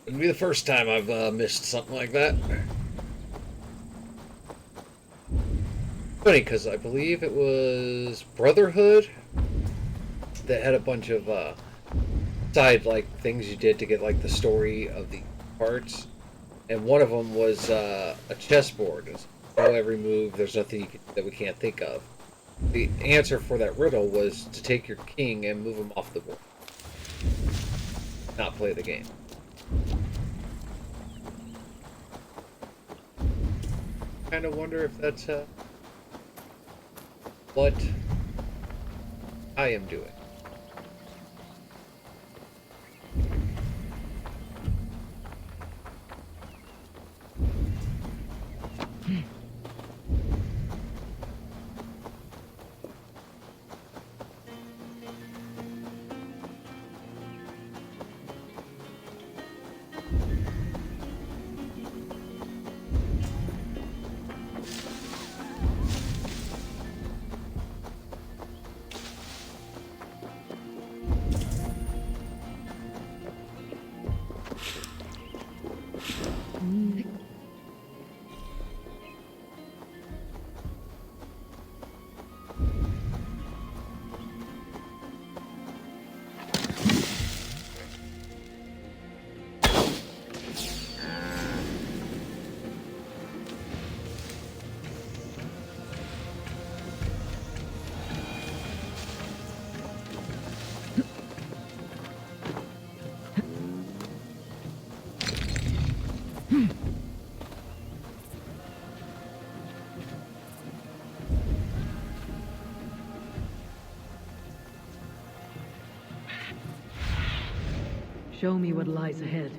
Wouldn't be the first time I've missed something like that. Funny, because I believe it was Brotherhood that had a bunch of side like things you did to get like the story of the parts, and one of them was a chessboard. Know every move. There's nothing you can, that we can't think of. The answer for that riddle was to take your king and move him off the board, not play the game. Kind of wonder if that's what I am doing. Show me what lies ahead.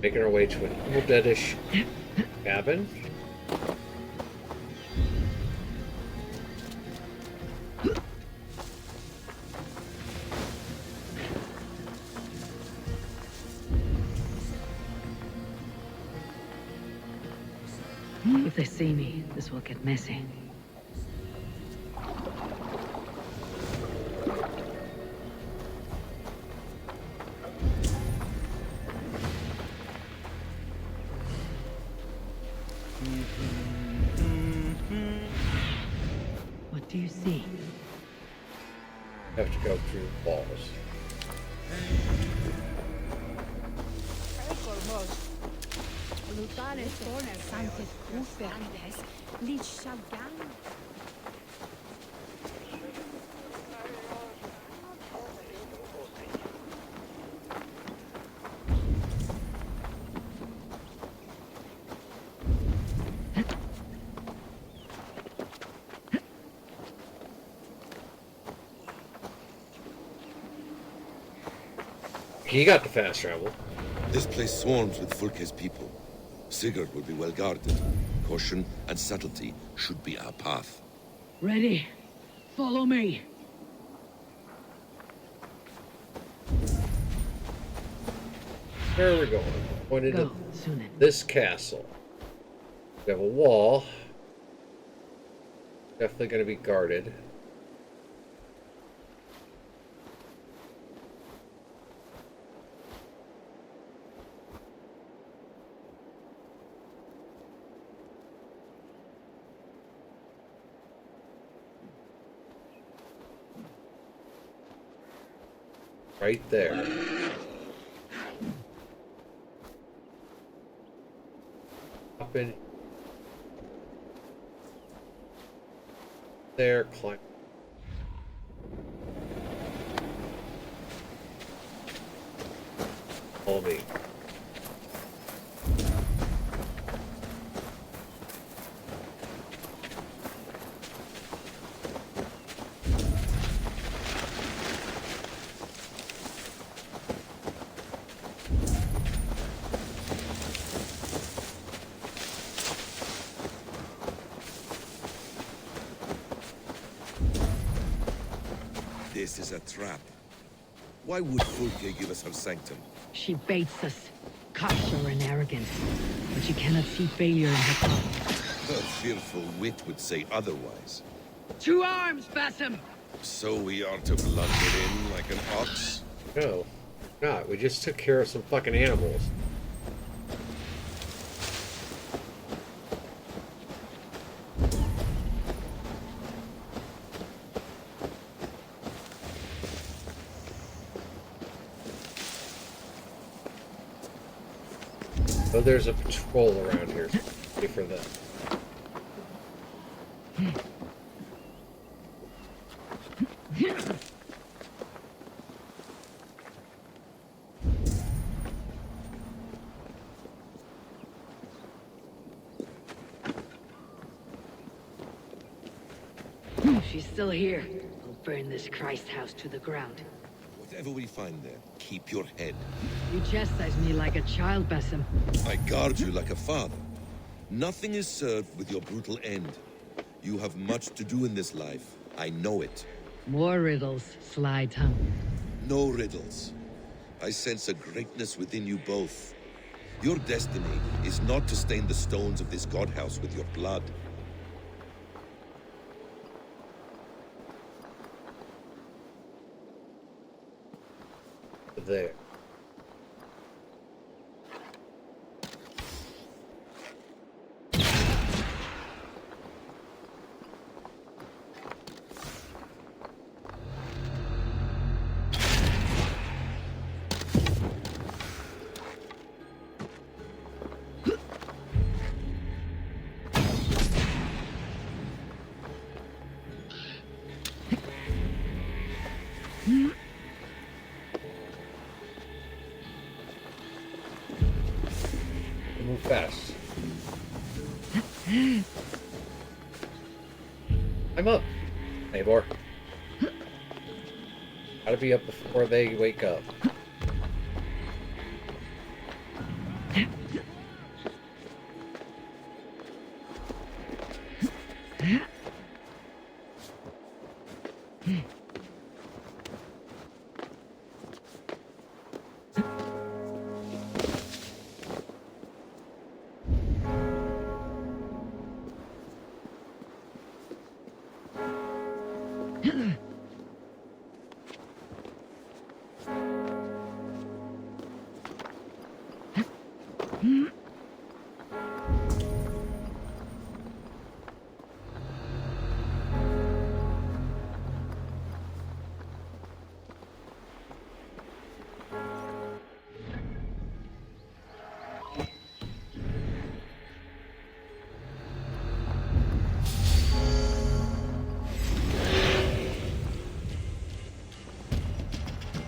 Making our way to an Evil Dead-ish cabin. they see me, this will get messy. What do you see? Have to go through walls. He got the fast travel. This place swarms with Fulke's people. Sigurd will be well guarded. Caution and subtlety should be our path. Ready? Follow me. Where are we going? Going into Sunan. this castle. We have a wall. Definitely going to be guarded. Right there. Up in there, climb. Follow me. This is a trap. Why would Fulke give us her sanctum? She baits us. Cocksure and arrogant. But you cannot see failure in her tongue. Her fearful wit would say otherwise. 2 arms, Basim! So we are to blunder in like an ox? No, not. We just took care of some fucking animals. Oh, there's a patrol around here. Ready for them. She's still here. I'll burn this Christ house to the ground. Whatever we find there, keep your head. You chastise me like a child, Basim. I guard you like a father. Nothing is served with your brutal end. You have much to do in this life. I know it. More riddles, sly tongue. No riddles. I sense a greatness within you both. Your destiny is not to stain the stones of this godhouse with your blood. There. Move fast. I'm up. Eivor. Gotta be up before they wake up.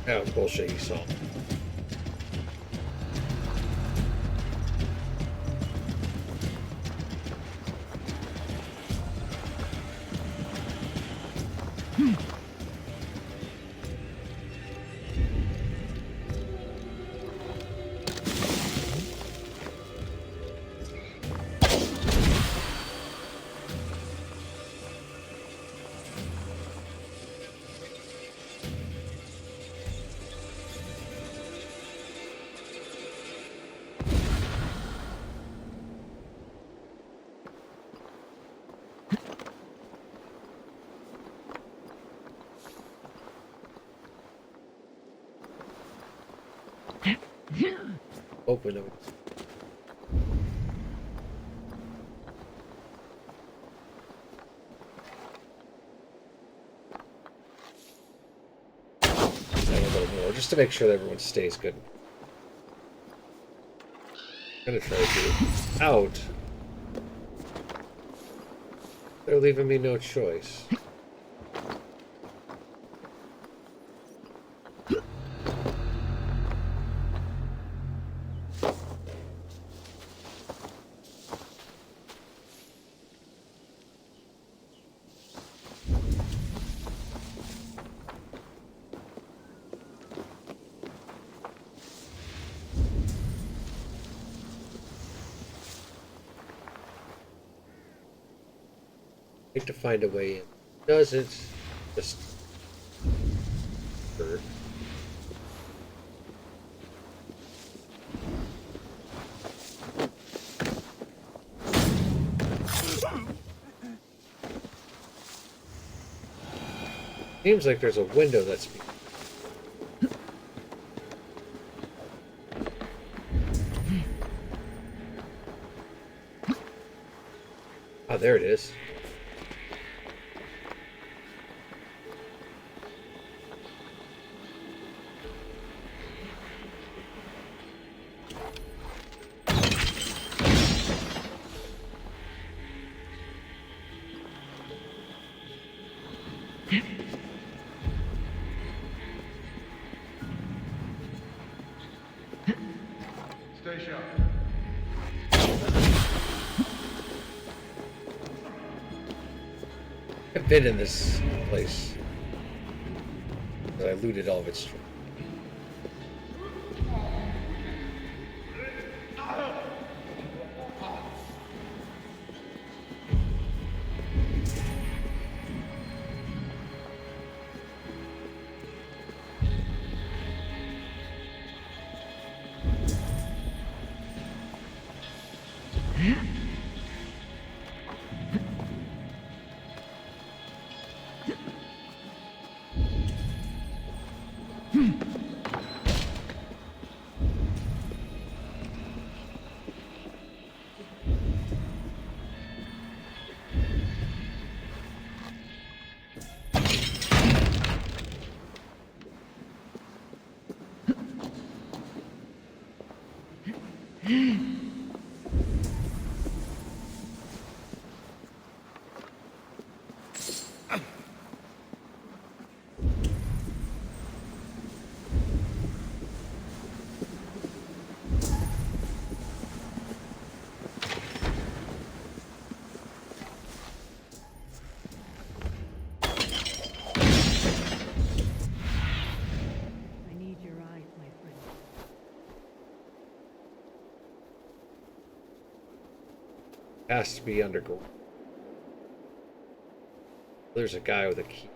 That was bullshit you saw. Open it. A little more, just to make sure that everyone stays good. I'm gonna try to get out. They're leaving me no choice. To find a way in. Doesn't just hurt. Seems like there's a window that's oh, there it is. Stay sharp. I've been in this place. I looted all of its. Has to be underground. There's a guy with a key.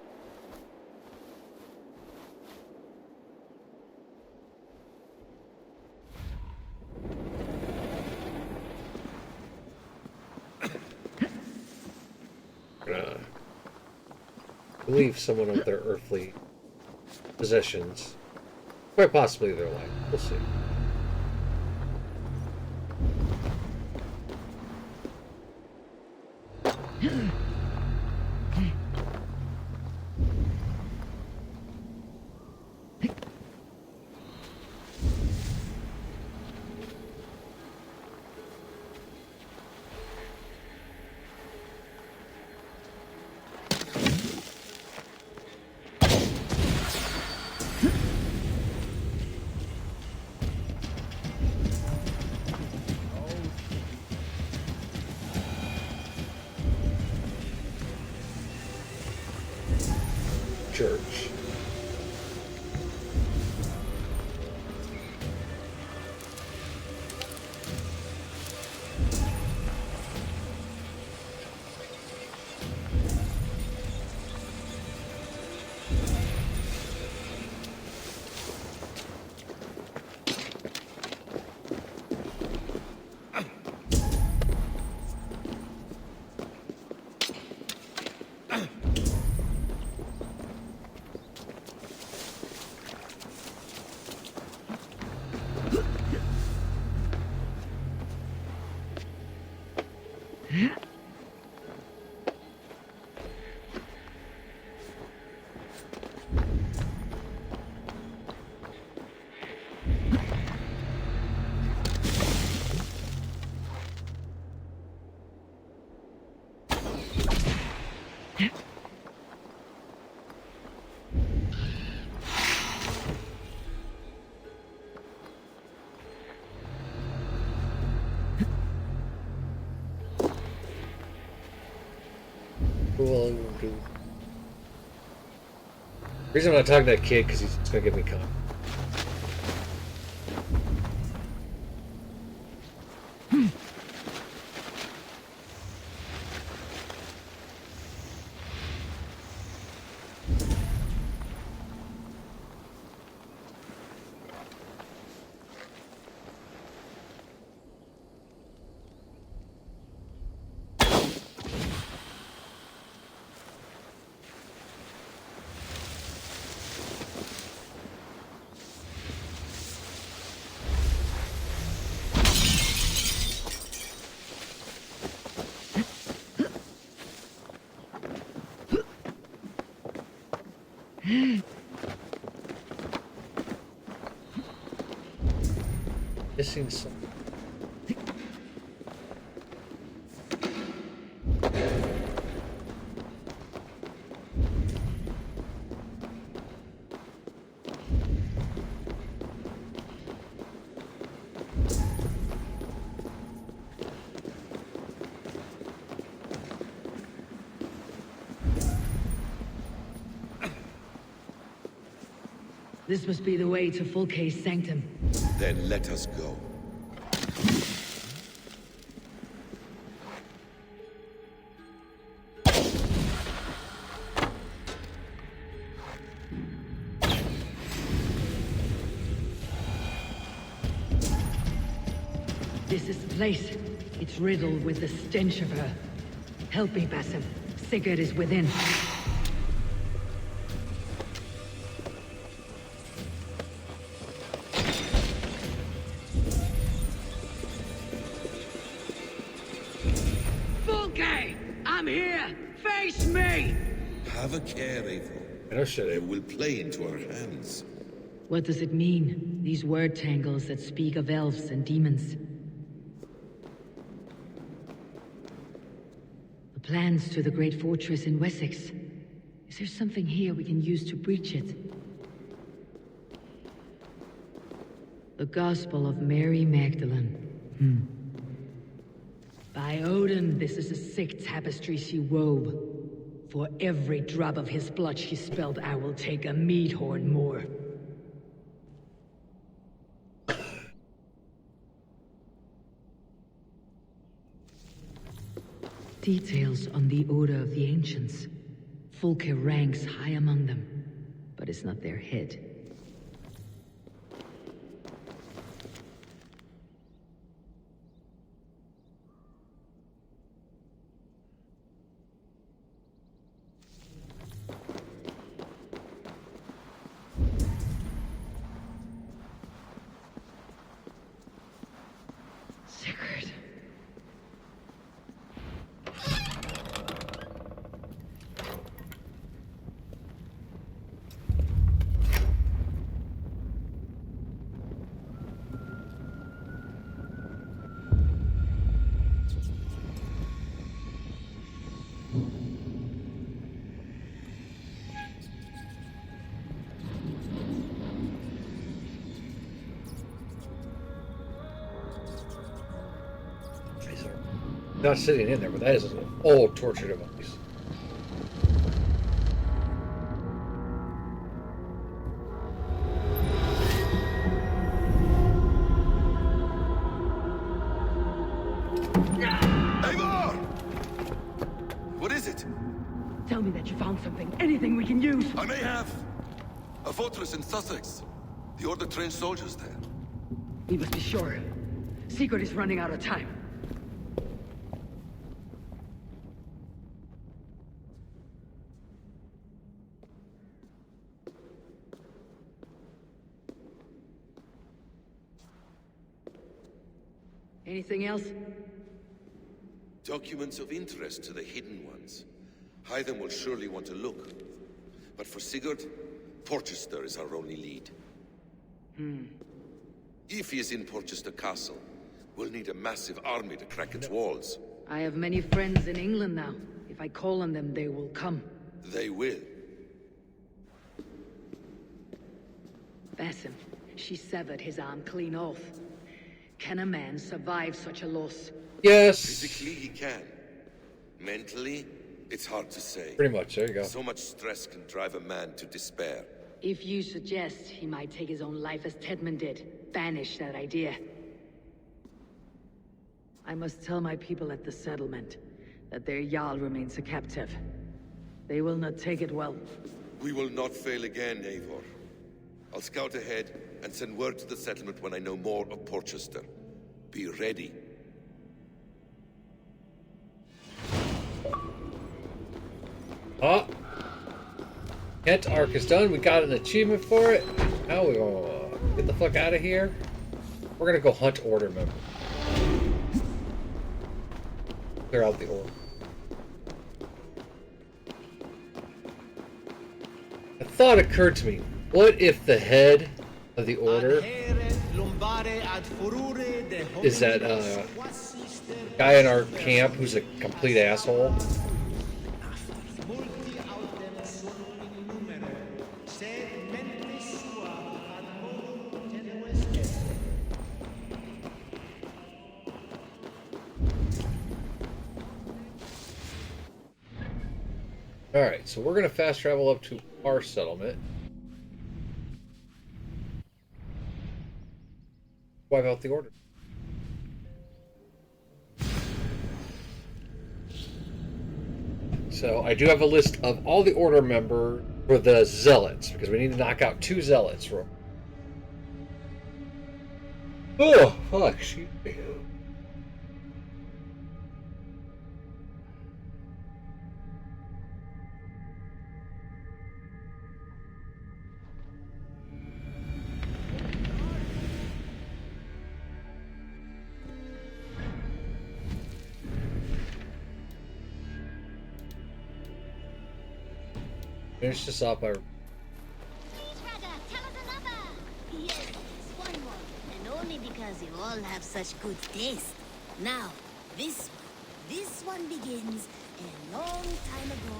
believe someone of their earthly possessions. Quite possibly their life. We'll see. Church. Well, the reason I'm not talking to that kid because he's just gonna get me caught. Missing something. This must be the way to Fulke's sanctum. Then let us go. This is the place. It's riddled with the stench of her. Help me, Basim. Sigurd is within. Fulke! I'm here! Face me! Have a care, Eivor. You will play into our hands. What does it mean? These word tangles that speak of elves and demons. The plans to the great fortress in Wessex. Is there something here we can use to breach it? The Gospel of Mary Magdalene. By Odin, this is a sick tapestry she wove. For every drop of his blood she spilled, I will take a mead horn more. Details on the Order of the Ancients. Fulke ranks high among them, but is not their head. not sitting in there, but that is an old torture device. Eivor! What is it? Tell me that you found something. Anything we can use. I may have. A fortress in Sussex. The Order trained soldiers there. We must be sure. Sigurd is running out of time. Anything else? Documents of interest to the Hidden Ones. Hytham will surely want to look. But for Sigurd, Porchester is our only lead. If he is in Porchester Castle, we'll need a massive army to crack its walls. I have many friends in England now. If I call on them, they will come. They will. Basim, she severed his arm clean off. Can a man survive such a loss? Yes. Physically, he can. Mentally, it's hard to say. Pretty much, there you go. So much stress can drive a man to despair. If you suggest he might take his own life as Tedman did, banish that idea. I must tell my people at the settlement that their Jarl remains a captive. They will not take it well. We will not fail again, Eivor. I'll scout ahead and send word to the settlement when I know more of Porchester. Be ready. Ah. Kent arc is done. We got an achievement for it. Now we're gonna get the fuck out of here. We're gonna go hunt Order members. Clear out the Order. A thought occurred to me. What if the head of the Order is that guy in our camp who's a complete asshole? Alright, so we're going to fast travel up to our settlement. Wipe out the Order. So I do have a list of all the Order members for the Zealots, because we need to knock out 2 Zealots. Oh, fuck, excuse me. Finish this up. Yes, one more. And only because you all have such good taste. Now, this one begins a long time ago.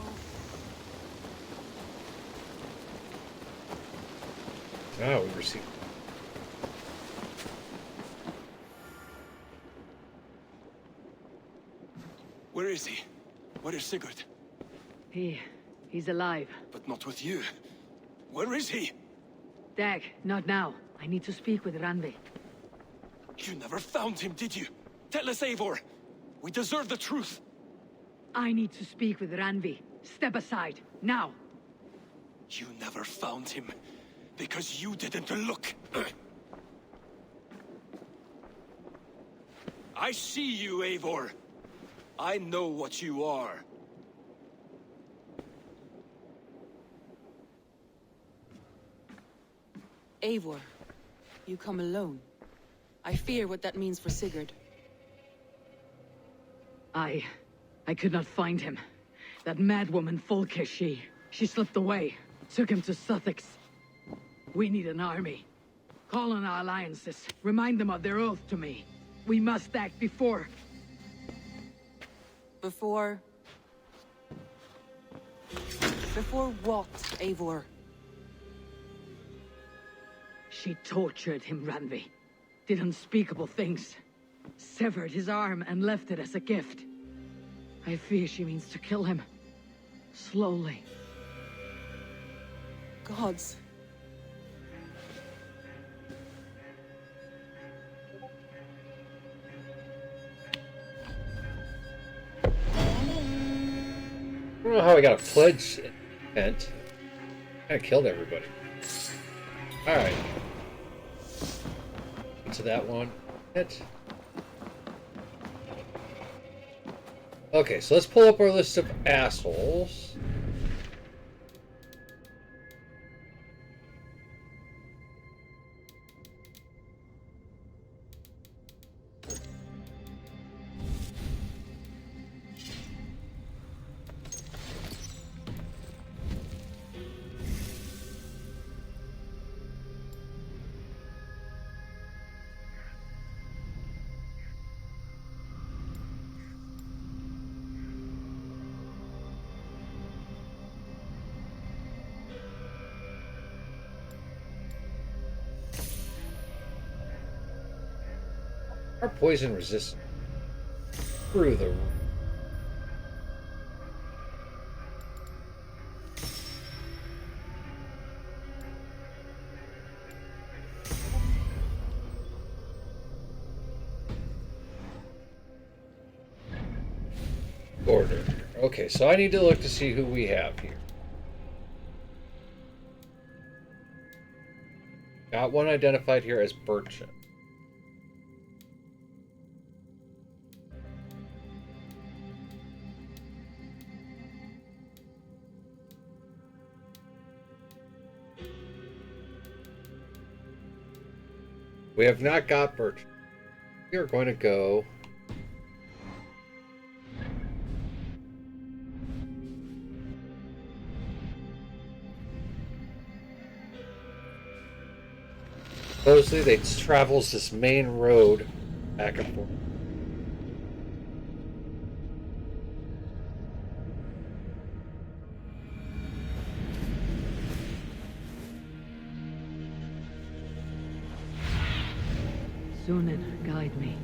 Ah, we received. Where is he? Where is Sigurd? He's alive. But not with you. Where is he? Dag, not now. I need to speak with Randvi. You never found him, did you? Tell us, Eivor. We deserve the truth. I need to speak with Randvi. Step aside, now. You never found him because you didn't look. I see you, Eivor. I know what you are. Eivor, you come alone. I fear what that means for Sigurd. I could not find him. That madwoman Folke, she slipped away. Took him to Sussex. We need an army. Call on our alliances. Remind them of their oath to me. We must act before... Before what, Eivor? She tortured him, Randvi. Did unspeakable things. Severed his arm and left it as a gift. I fear she means to kill him. Slowly. Gods. I don't know how I got a pledge intent. I killed everybody. Alright. To that one. Okay, so let's pull up our list of assholes. Our poison resistant through the order. Okay, so I need to look to see who we have here. Got one identified here as Bertrand. We have not got Bertrand. We are going to go... Supposedly they travels this main road back and forth. Sunan, guide me.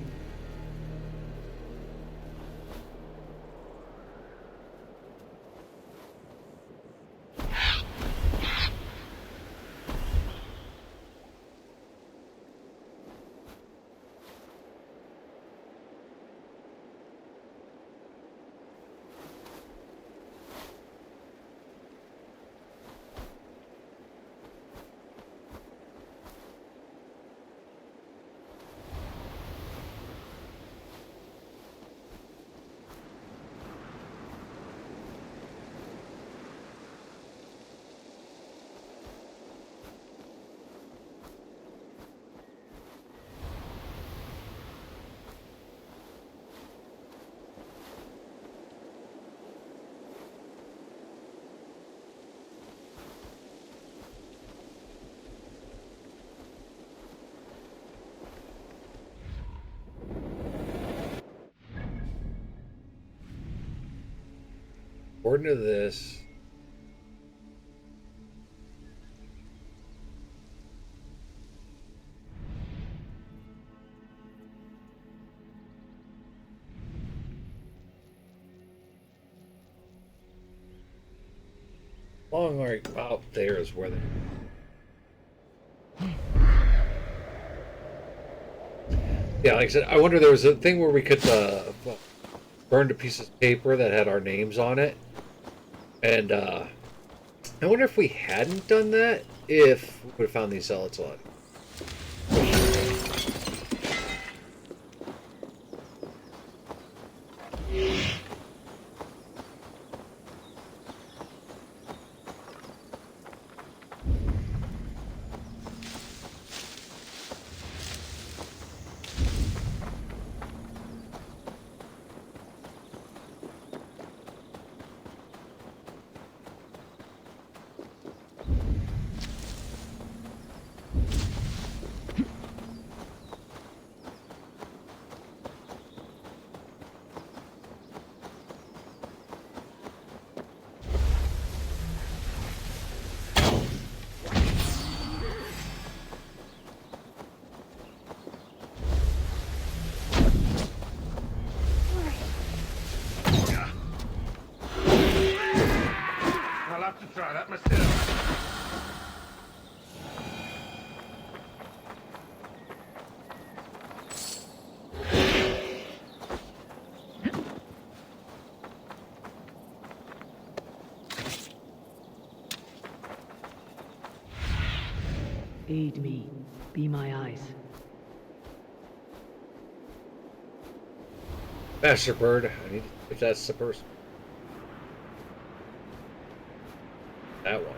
According to this, long right out there is where they... Yeah, like I said, I wonder there was a thing where we could burn to pieces of paper that had our names on it. And I wonder if we hadn't done that, if we would have found these zealots alive. have to try that myself. Aid me. Be my eyes. Master Bird. I need if that's the person. That one.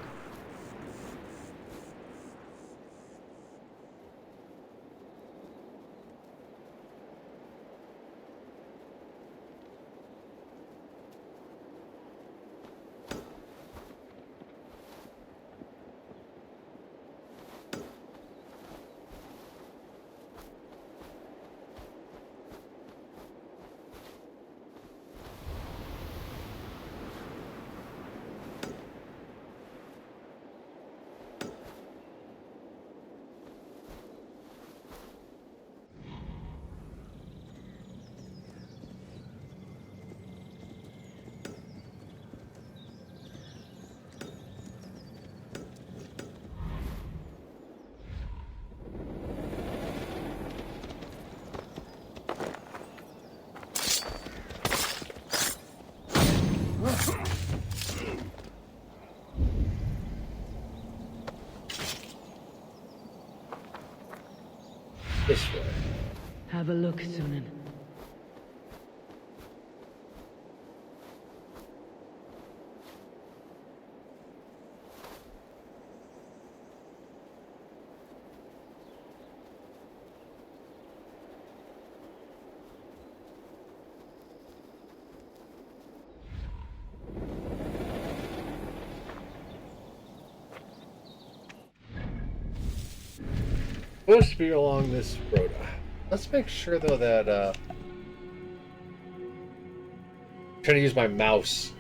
This way. Have a look, Sunan. Supposed to be along this road. Let's make sure though that I'm trying to use my mouse.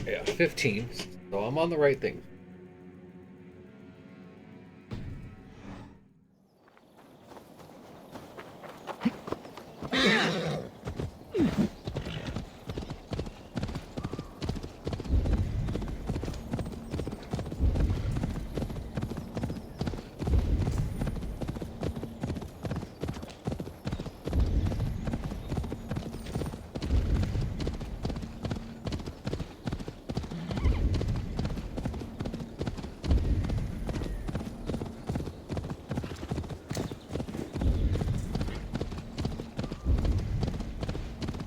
Yeah, 15. So I'm on the right thing.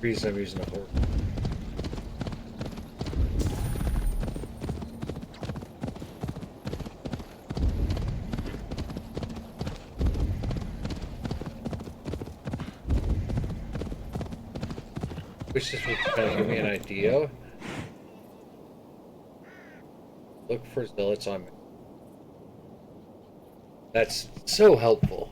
Reason I'm using a horse. Which just would kind of give me an idea. Look for zealots on me. That's so helpful.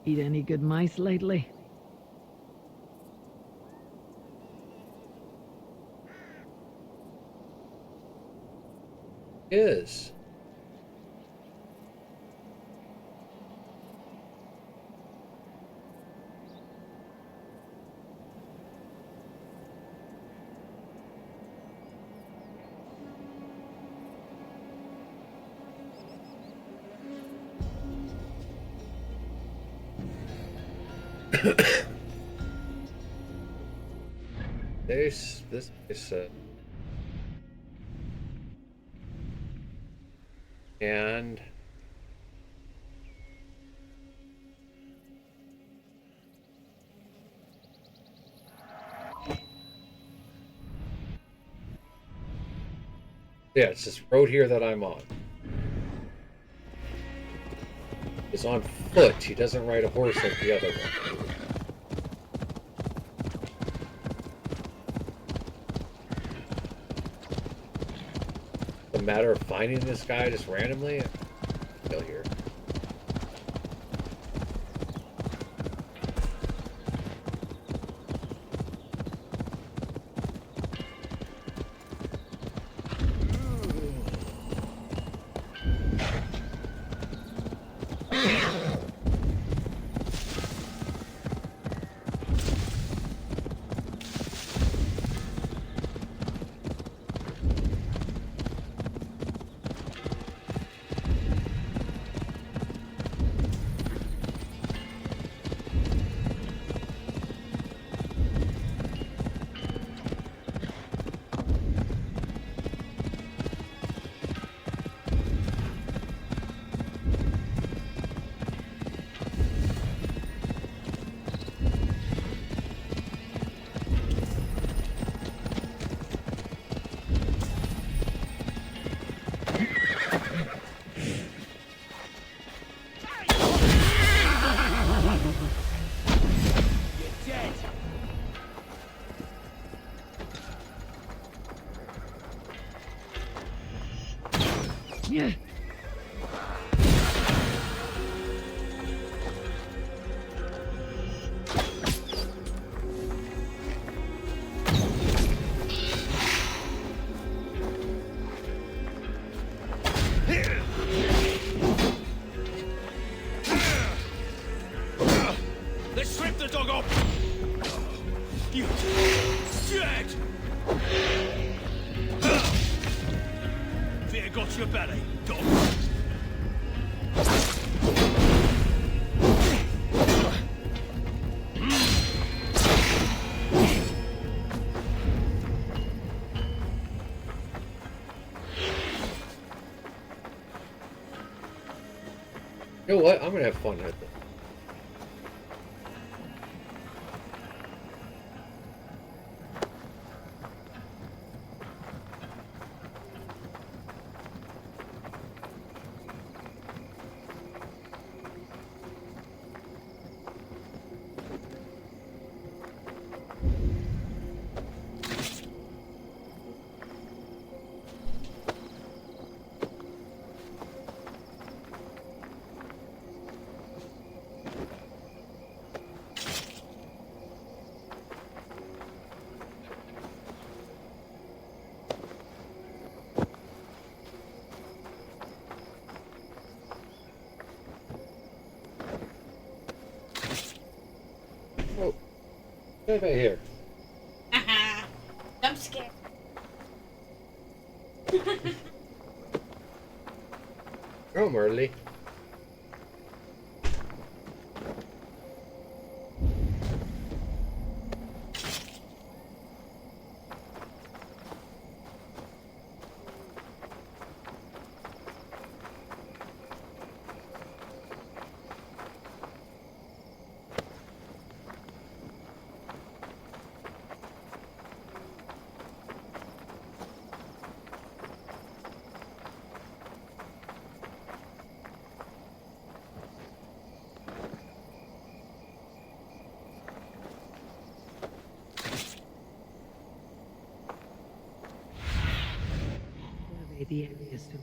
Eat any good mice lately? this is and yeah, it's this road here that I'm on. He's on foot. He doesn't ride a horse like the other one. The matter of finding this guy just randomly, go here. Yeah. Let's strip the dog off! You shit! Fear got your belly, dog. You know what? I'm gonna have fun with it. Oh, get right here. I'm scared. Oh, Marley. The area soon.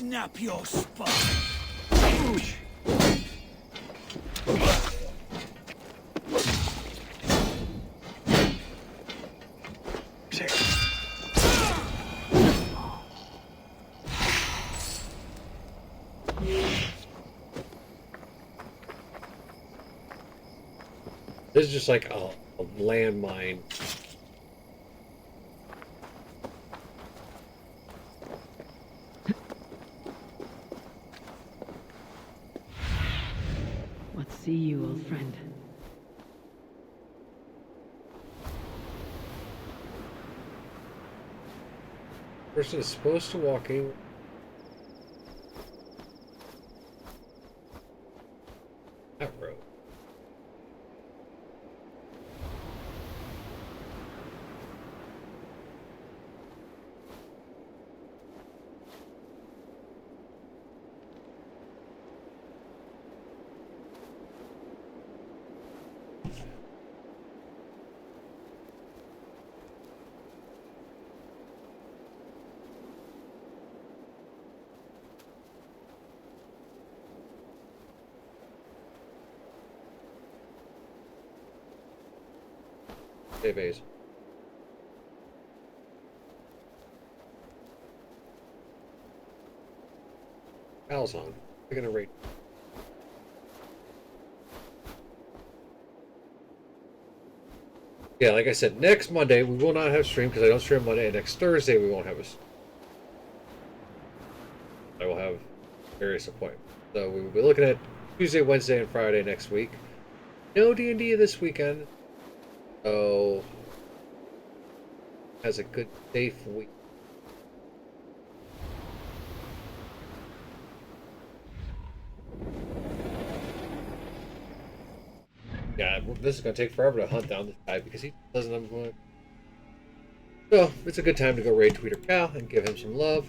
snap your spine. This is just like a landmine. What see you, old friend? Person is supposed to walk in. That road. Hey, Baze. Al's on. We're gonna rate. Yeah, like I said, next Monday we will not have stream because I don't stream Monday, and next Thursday we won't have a. I will have various appointments. So we will be looking at Tuesday, Wednesday, and Friday next week. No D&D this weekend. So has a good, safe week. Yeah, this is going to take forever to hunt down this guy because he doesn't have one. So, it's a good time to go raid Tweeter Cal and give him some love.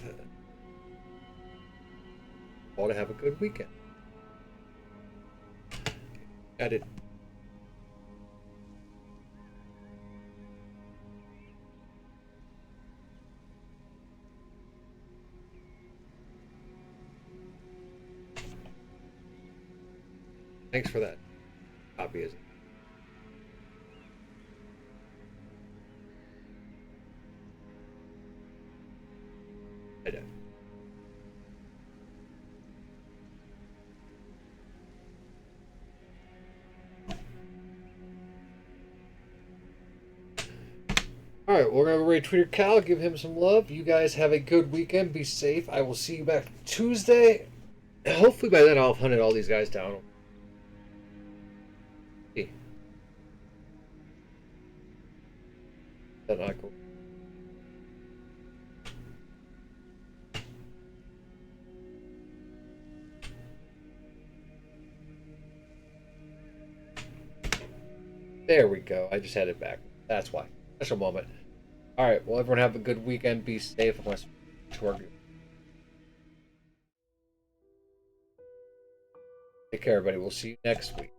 All to have a good weekend. Got it. Thanks for that. Copy is. I don't. Alright, we're going to raid Tweeter Cal, give him some love. You guys have a good weekend. Be safe. I will see you back Tuesday. Hopefully by then I'll have hunted all these guys down. See. That's not cool. There we go. I just had it back. That's why. Special moment. Alright, well, everyone have a good weekend. Be safe unless to our group. Take care, everybody. We'll see you next week.